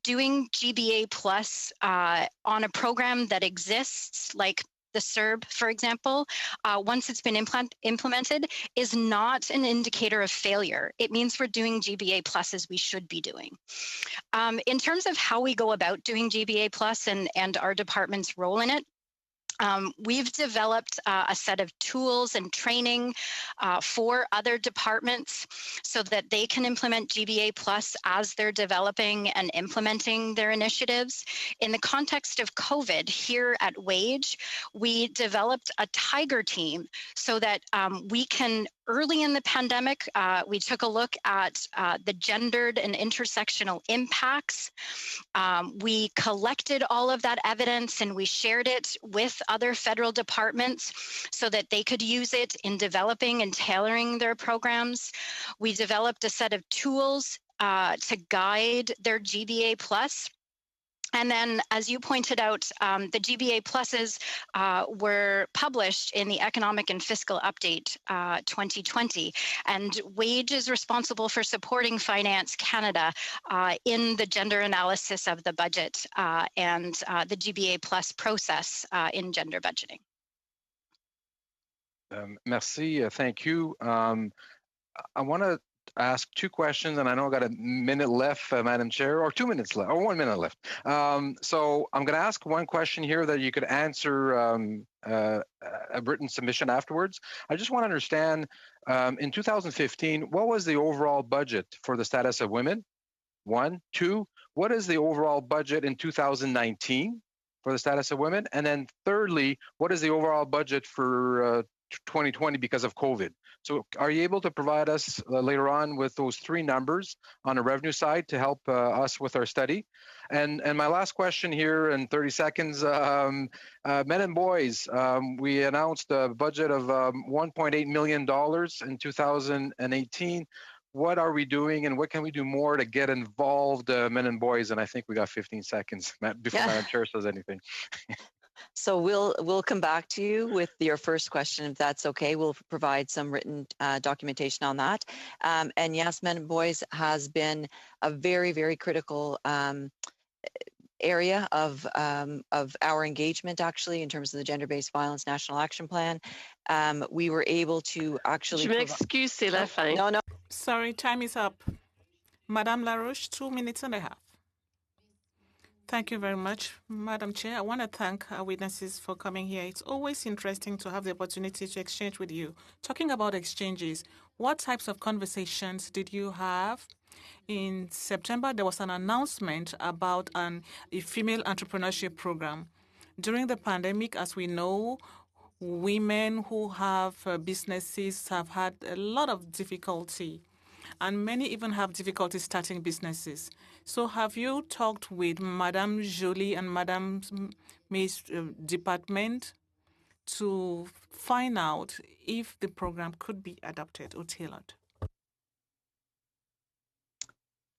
doing GBA Plus on a program that exists, like the CERB, for example, once it's been implemented, is not an indicator of failure. It means we're doing GBA Plus as we should be doing. In terms of how we go about doing GBA Plus and our department's role in it, we've developed a set of tools and training for other departments so that they can implement GBA Plus as they're developing and implementing their initiatives. In the context of COVID, here at WAGE, we developed a Tiger team so that we can, early in the pandemic, we took a look at the gendered and intersectional impacts. We collected all of that evidence and we shared it with other federal departments so that they could use it in developing and tailoring their programs. We developed a set of tools to guide their GBA Plus. And then, as you pointed out, the GBA Pluses were published in the Economic and Fiscal Update 2020. And WAGE is responsible for supporting Finance Canada in the gender analysis of the budget and the GBA Plus process in gender budgeting. Merci, thank you. I want to ask two questions, and I know I've got a minute left, Madam Chair, or 2 minutes left, or 1 minute left. So I'm going to ask one question here that you could answer a written submission afterwards. I just want to understand, in 2015, what was the overall budget for the status of women? 1. 2, what is the overall budget in 2019 for the status of women? And then thirdly, what is the overall budget for 2020 because of COVID? So are you able to provide us later on with those three numbers on the revenue side to help us with our study? And my last question here in 30 seconds, men and boys, we announced a budget of $1.8 million in 2018. What are we doing and what can we do more to get involved, men and boys? And I think we got 15 seconds before Madam Chair says anything. So we'll come back to you with your first question, if that's okay. We'll provide some written documentation on that. And yes, Men and Boys has been a very, very critical area of our engagement, actually, in terms of the Gender-Based Violence National Action Plan. We were able to actually... Je m'excuse, c'est la fin. No. Sorry, time is up. Madame Larouche, 2 minutes and a half. Thank you very much, Madam Chair. I want to thank our witnesses for coming here. It's always interesting to have the opportunity to exchange with you. Talking about exchanges, what types of conversations did you have? In September, there was an announcement about a female entrepreneurship program. During the pandemic, as we know, women who have businesses have had a lot of difficulty. and many even have difficulty starting businesses. So have you talked with Madame Jolie and Madame May's department to find out if the program could be adapted or tailored?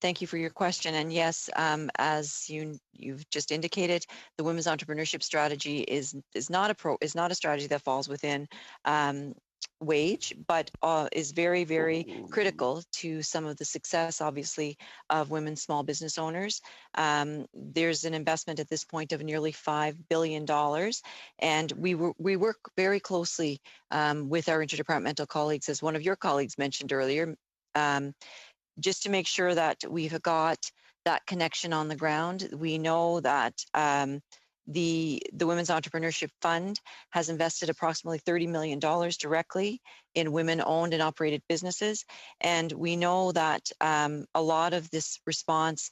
Thank you for your question. And yes, as you've just indicated, the women's entrepreneurship strategy is not a strategy that falls within wage, but is very, very critical to some of the success, obviously, of women small business owners. There's an investment at this point of nearly $5 billion, and we work very closely with our interdepartmental colleagues, as one of your colleagues mentioned earlier, just to make sure that we've got that connection on the ground. We know that the Women's Entrepreneurship Fund has invested approximately $30 million directly in women-owned and operated businesses. And we know that a lot of this response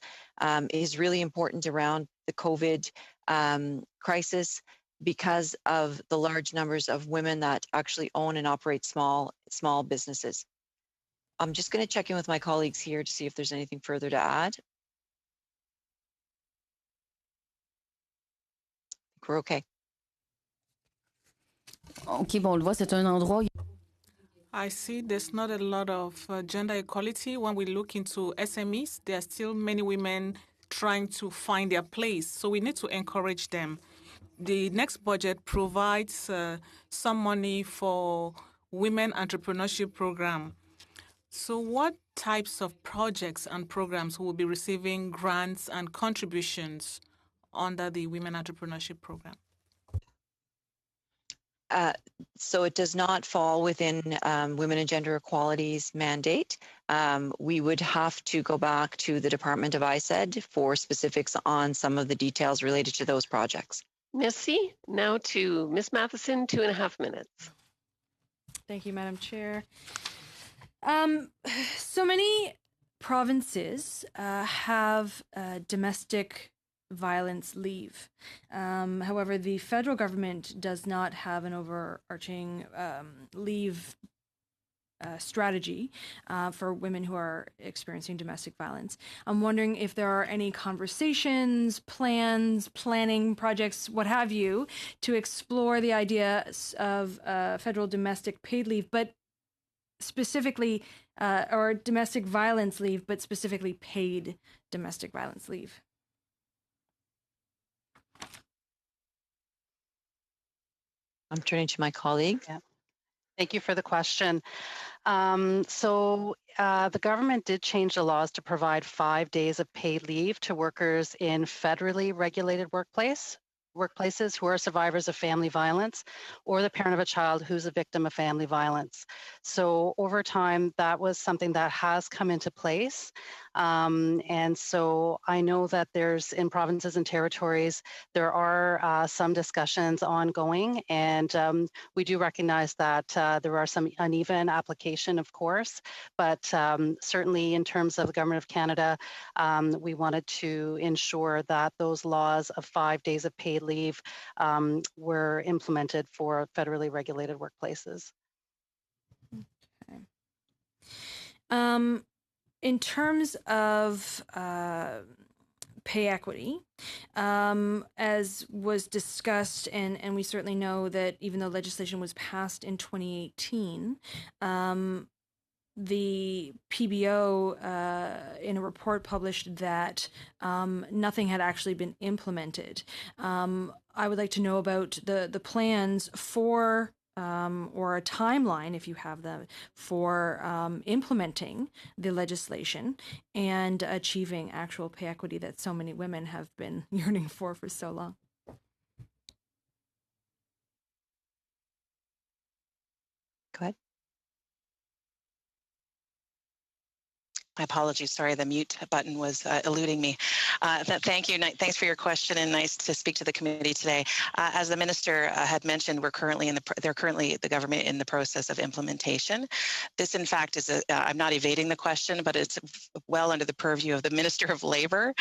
is really important around the COVID crisis because of the large numbers of women that actually own and operate small businesses. I'm just going to check in with my colleagues here to see if there's anything further to add. We're okay. OK, bon, on le voit, c'est un endroit. I see there's not a lot of gender equality. When we look into SMEs, there are still many women trying to find their place. So we need to encourage them. The next budget provides some money for women entrepreneurship program. So what types of projects and programs will be receiving grants and contributions under the Women Entrepreneurship Program? So it does not fall within Women and Gender Equality's mandate. We would have to go back to the Department of ISED for specifics on some of the details related to those projects. Merci. Now to Ms. Matheson, 2.5 minutes. Thank you, Madam Chair. So many provinces have domestic violence leave. However, the federal government does not have an overarching leave strategy for women who are experiencing domestic violence. I'm wondering if there are any conversations, plans, planning projects, what have you, to explore the idea of federal domestic paid leave, but specifically, or domestic violence leave, but specifically paid domestic violence leave. I'm turning to my colleague. Yeah. Thank you for the question. The government did change the laws to provide 5 days of paid leave to workers in federally regulated workplaces who are survivors of family violence or the parent of a child who's a victim of family violence. So over time, that was something that has come into place. And so I know that there's in provinces and territories, there are some discussions ongoing, and we do recognize that there are some uneven application, of course, but certainly in terms of the Government of Canada, we wanted to ensure that those laws of 5 days of paid leave were implemented for federally regulated workplaces. Okay. In terms of pay equity, as was discussed, and we certainly know that even though legislation was passed in 2018, the PBO, in a report published, that nothing had actually been implemented. I would like to know about the plans for or a timeline, if you have them, for implementing the legislation and achieving actual pay equity that so many women have been yearning for so long. Go ahead. My apologies. Sorry, the mute button was eluding me. Thank you. Thanks for your question, and nice to speak to the committee today. As the minister had mentioned, they're currently the government in the process of implementation. This, in fact, is I'm not evading the question, but it's well under the purview of the Minister of Labor.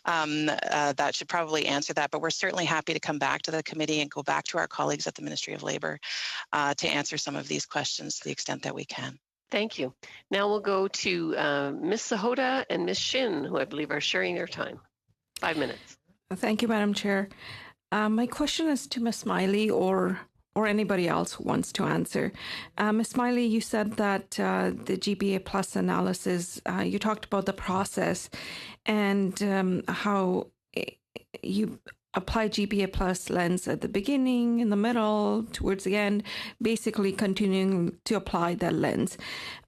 That should probably answer that. But we're certainly happy to come back to the committee and go back to our colleagues at the Ministry of Labor to answer some of these questions to the extent that we can. Thank you. Now we'll go to Ms. Sahota and Ms. Shin, who I believe are sharing their time. 5 minutes. Thank you, Madam Chair. My question is to Ms. Smiley or anybody else who wants to answer. Ms. Smiley, you said that the GBA Plus analysis, you talked about the process and how you apply GBA Plus lens at the beginning, in the middle, towards the end, basically continuing to apply that lens.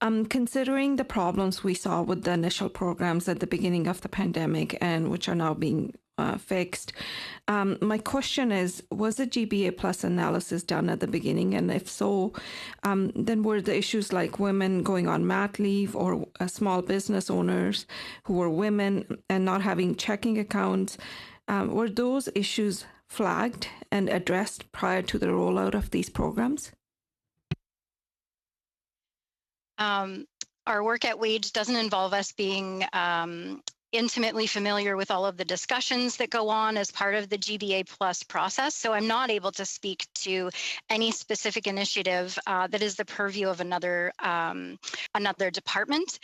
Considering the problems we saw with the initial programs at the beginning of the pandemic and which are now being fixed, my question is, was the GBA Plus analysis done at the beginning? And if so, then were the issues like women going on mat leave or small business owners who were women and not having checking accounts, were those issues flagged and addressed prior to the rollout of these programs? Our work at WAGE doesn't involve us being intimately familiar with all of the discussions that go on as part of the GBA Plus process. So I'm not able to speak to any specific initiative that is the purview of another department.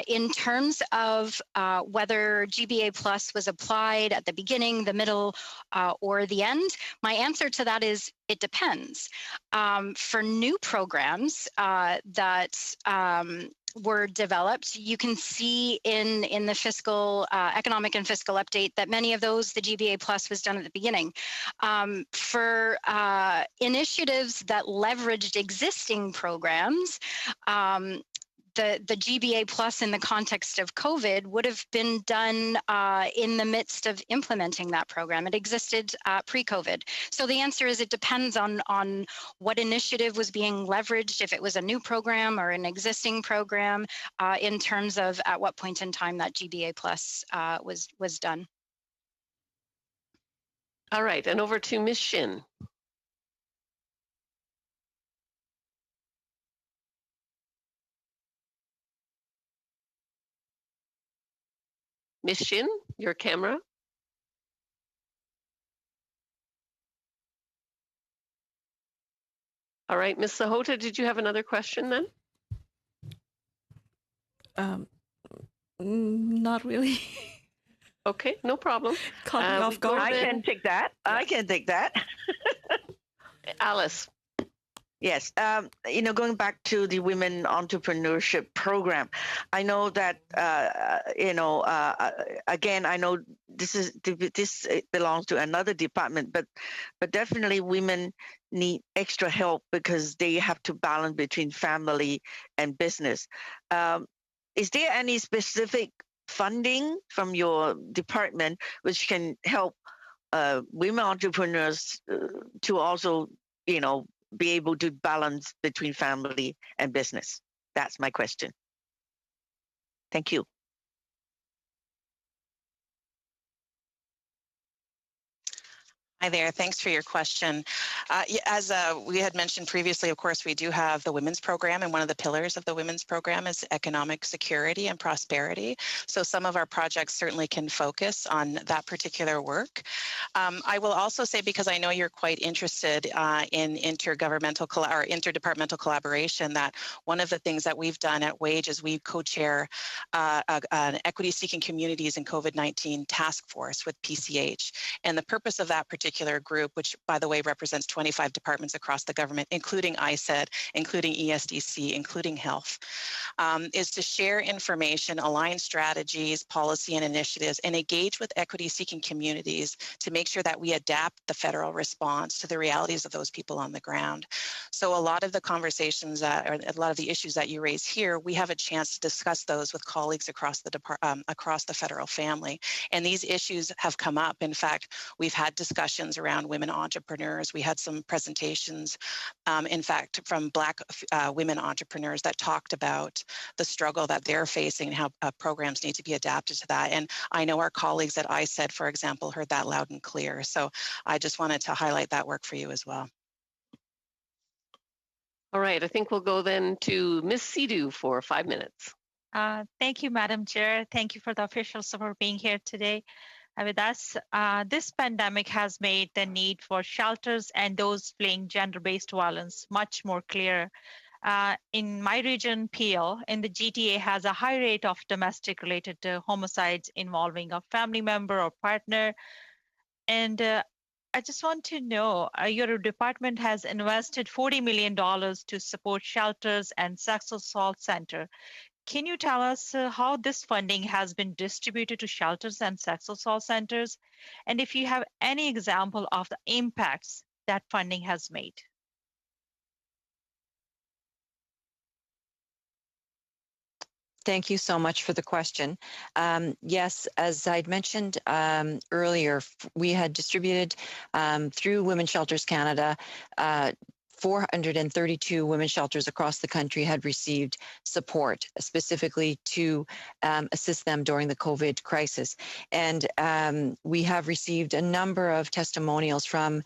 In terms of whether GBA Plus was applied at the beginning, the middle, or the end, my answer to that is it depends. For new programs that were developed, you can see in the fiscal, economic and fiscal update that many of those, the GBA Plus was done at the beginning. For initiatives that leveraged existing programs, the GBA Plus in the context of COVID would have been done in the midst of implementing that program. It existed pre-COVID. So the answer is it depends on what initiative was being leveraged, if it was a new program or an existing program, in terms of at what point in time that GBA Plus was done. All right, and over to Ms. Shin. Ms. Shin, your camera. All right, Ms. Sahota, did you have another question then? Not really. Okay, no problem. Caught me off guard. I can take that. I can take that. Alice. Yes, going back to the Women Entrepreneurship Program, I know that, again, I know this belongs to another department, but definitely women need extra help because they have to balance between family and business. Is there any specific funding from your department which can help women entrepreneurs to also, be able to balance between family and business? That's my question. Thank you. Hi there. Thanks for your question. As we had mentioned previously, of course, we do have the women's program, and one of the pillars of the women's program is economic security and prosperity. So some of our projects certainly can focus on that particular work. I will also say, because I know you're quite interested in interdepartmental collaboration, that one of the things that we've done at WAGE is we co-chair an equity-seeking communities and COVID-19 task force with PCH. And the purpose of that particular group, which by the way represents 25 departments across the government, including ISED, including ESDC, including health, is to share information, align strategies, policy and initiatives, and engage with equity-seeking communities to make sure that we adapt the federal response to the realities of those people on the ground. So a lot of the conversations, or a lot of the issues that you raise here, we have a chance to discuss those with colleagues across the federal family. And these issues have come up. In fact, we've had discussions around women entrepreneurs. We had some presentations, in fact, from Black women entrepreneurs that talked about the struggle that they're facing and how programs need to be adapted to that. And I know our colleagues at ISED, for example, heard that loud and clear. So I just wanted to highlight that work for you as well. All right, I think we'll go then to Ms. Sidhu for 5 minutes. Thank you, Madam Chair. Thank you for the officials for being here today with us. This pandemic has made the need for shelters and those fleeing gender-based violence much more clear. In my region, Peel, in the GTA, has a high rate of domestic related homicides involving a family member or partner. And I just want to know, your department has invested $40 million to support shelters and sex assault center. Can you tell us how this funding has been distributed to shelters and sex assault centers? And if you have any example of the impacts that funding has made? Thank you so much for the question. Yes, as I'd mentioned earlier, we had distributed through Women's Shelters Canada 432 women's shelters across the country had received support specifically to assist them during the COVID crisis. And we have received a number of testimonials from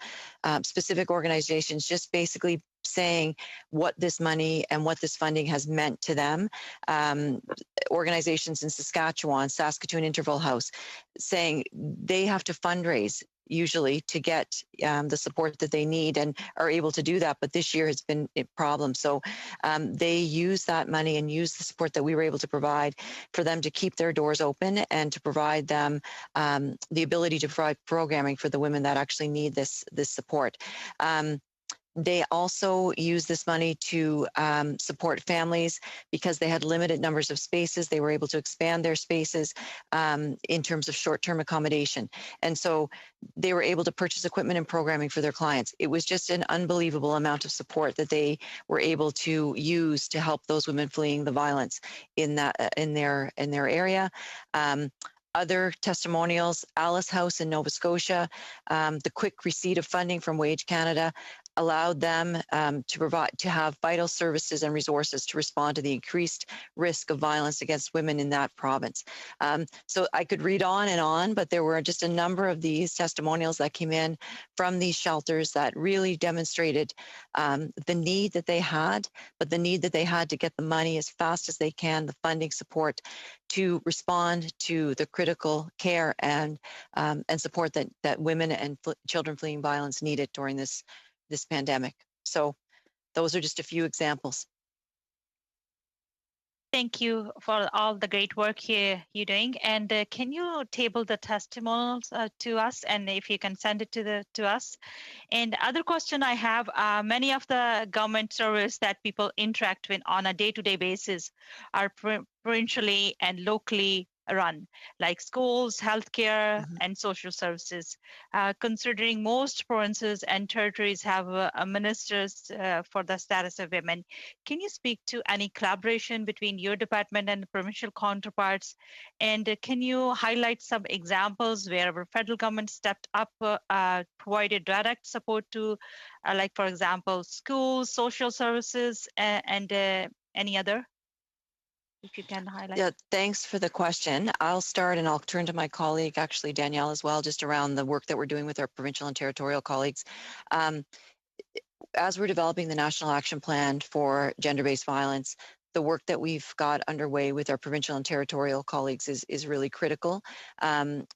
specific organizations just basically saying what this money and what this funding has meant to them. Organizations in Saskatchewan, Saskatoon Interval House, saying they have to fundraise usually to get the support that they need and are able to do that. But this year has been a problem. So they use that money and use the support that we were able to provide for them to keep their doors open and to provide them the ability to provide programming for the women that actually need this support. They also use this money to support families because they had limited numbers of spaces. They were able to expand their spaces in terms of short-term accommodation. And so they were able to purchase equipment and programming for their clients. It was just an unbelievable amount of support that they were able to use to help those women fleeing the violence in their area. Other testimonials, Alice House in Nova Scotia, the quick receipt of funding from Wage Canada allowed them to have vital services and resources to respond to the increased risk of violence against women in that province. So I could read on, but there were just a number of these testimonials that came in from these shelters that really demonstrated the need that they had, but the need that they had to get the money as fast as they can, the funding support to respond to the critical care and support that women and children fleeing violence needed during this pandemic. So those are just a few examples. Thank you for all the great work you're doing. And can you table the testimonials to us, and if you can send it to us? And other question I have, many of the government services that people interact with on a day-to-day basis are provincially and locally run, like schools, healthcare, and social services. Considering most provinces and territories have ministers for the status of women, can you speak to any collaboration between your department and the provincial counterparts? And can you highlight some examples where our federal government stepped up, provided direct support to, like, for example, schools, social services, and any other? If you can highlight. Yeah, thanks for the question. I'll start and I'll turn to my colleague, actually Danielle as well, just around the work that we're doing with our provincial and territorial colleagues. As we're developing the National Action Plan for gender-based violence, the work that we've got underway with our provincial and territorial colleagues is really critical.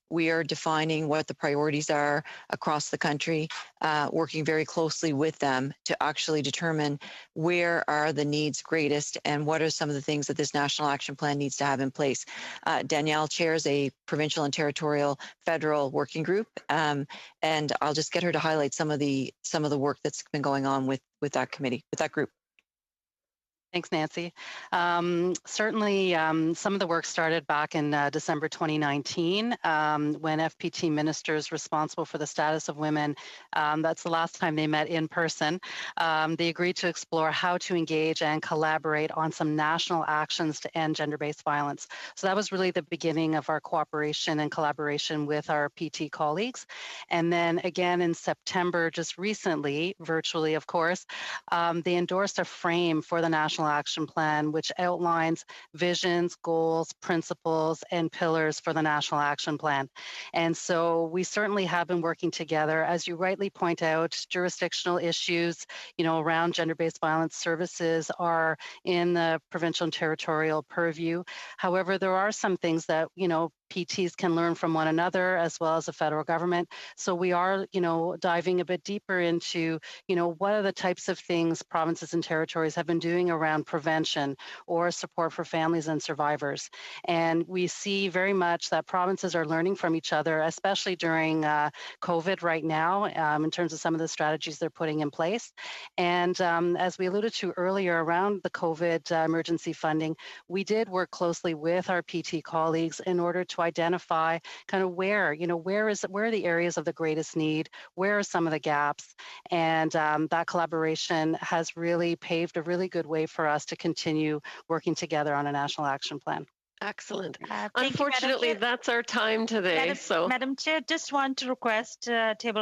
We are defining what the priorities are across the country, working very closely with them to actually determine where are the needs greatest and what are some of the things that this National Action Plan needs to have in place. Danielle chairs a provincial and territorial federal working group, and I'll just get her to highlight some of the work that's been going on with that committee, with that group. Thanks, Nancy. Certainly, some of the work started back in December 2019 when FPT ministers responsible for the status of women, that's the last time they met in person, they agreed to explore how to engage and collaborate on some national actions to end gender-based violence. So that was really the beginning of our cooperation and collaboration with our PT colleagues. And then again in September, just recently, virtually of course, they endorsed a frame for the National Action Plan, which outlines visions, goals, principles, and pillars for the National Action Plan. And so we certainly have been working together. As you rightly point out, jurisdictional issues, around gender-based violence services are in the provincial and territorial purview. However, there are some things that, PTs can learn from one another as well as the federal government. So we are, diving a bit deeper into, what are the types of things provinces and territories have been doing around prevention or support for families and survivors. And we see very much that provinces are learning from each other, especially during COVID right now, in terms of some of the strategies they're putting in place. And as we alluded to earlier around the COVID emergency funding, we did work closely with our PT colleagues in order to identify kind of where are the areas of the greatest need, where are some of the gaps, and that collaboration has really paved a really good way for us to continue working together on a national action plan. Excellent. Unfortunately, that's our time today. Madam Chair, just want to request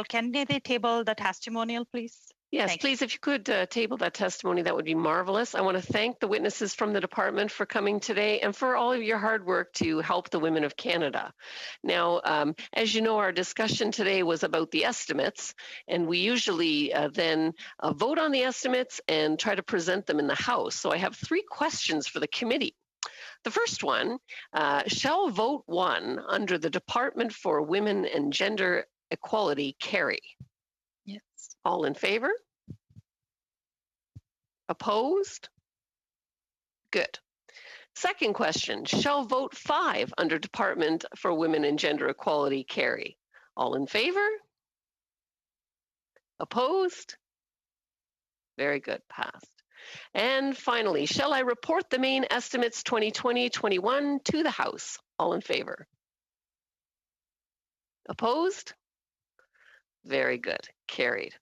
can they table the testimonial, please? Yes, please, if you could table that testimony, that would be marvelous. I want to thank the witnesses from the department for coming today and for all of your hard work to help the women of Canada. Now, as you know, our discussion today was about the estimates, and we usually then vote on the estimates and try to present them in the House. So I have 3 questions for the committee. The first one, shall vote 1 under the Department for Women and Gender Equality carry? Yes. All in favor? Opposed? Good. Second question, shall vote 5 under Department for Women and Gender Equality carry? All in favor? Opposed? Very good, passed. And finally, shall I report the main estimates 2020-21 to the House? All in favor? Opposed? Very good, carried.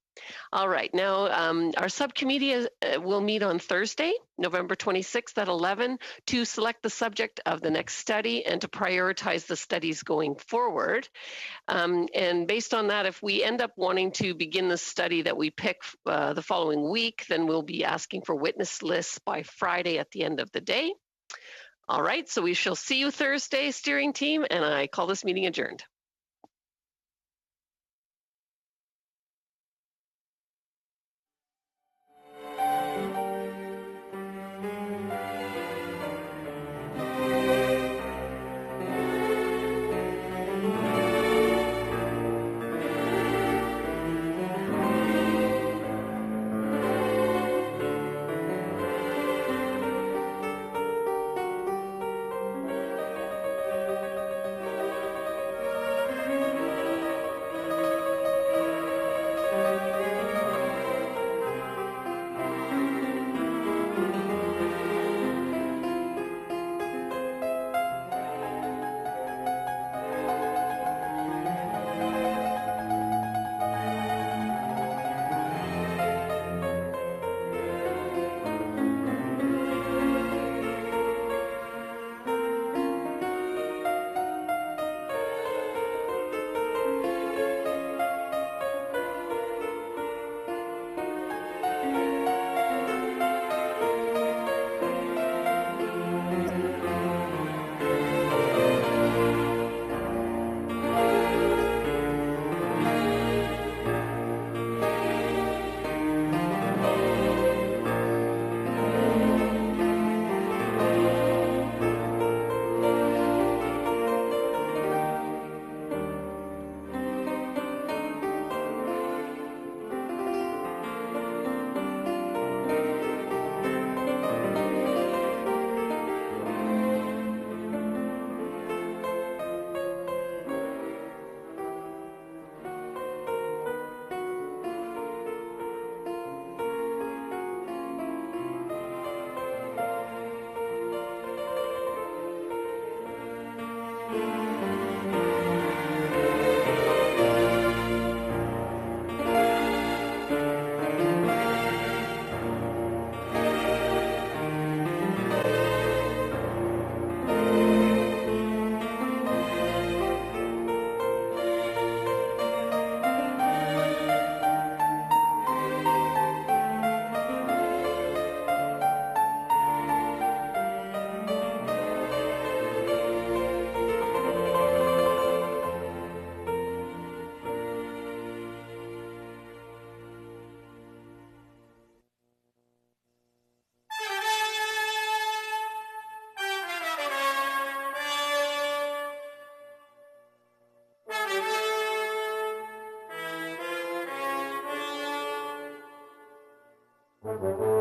All right, now our subcommittee will meet on Thursday, November 26th at 11 to select the subject of the next study and to prioritize the studies going forward. And based on that, if we end up wanting to begin the study that we pick the following week, then we'll be asking for witness lists by Friday at the end of the day. All right, so we shall see you Thursday, steering team, and I call this meeting adjourned. you.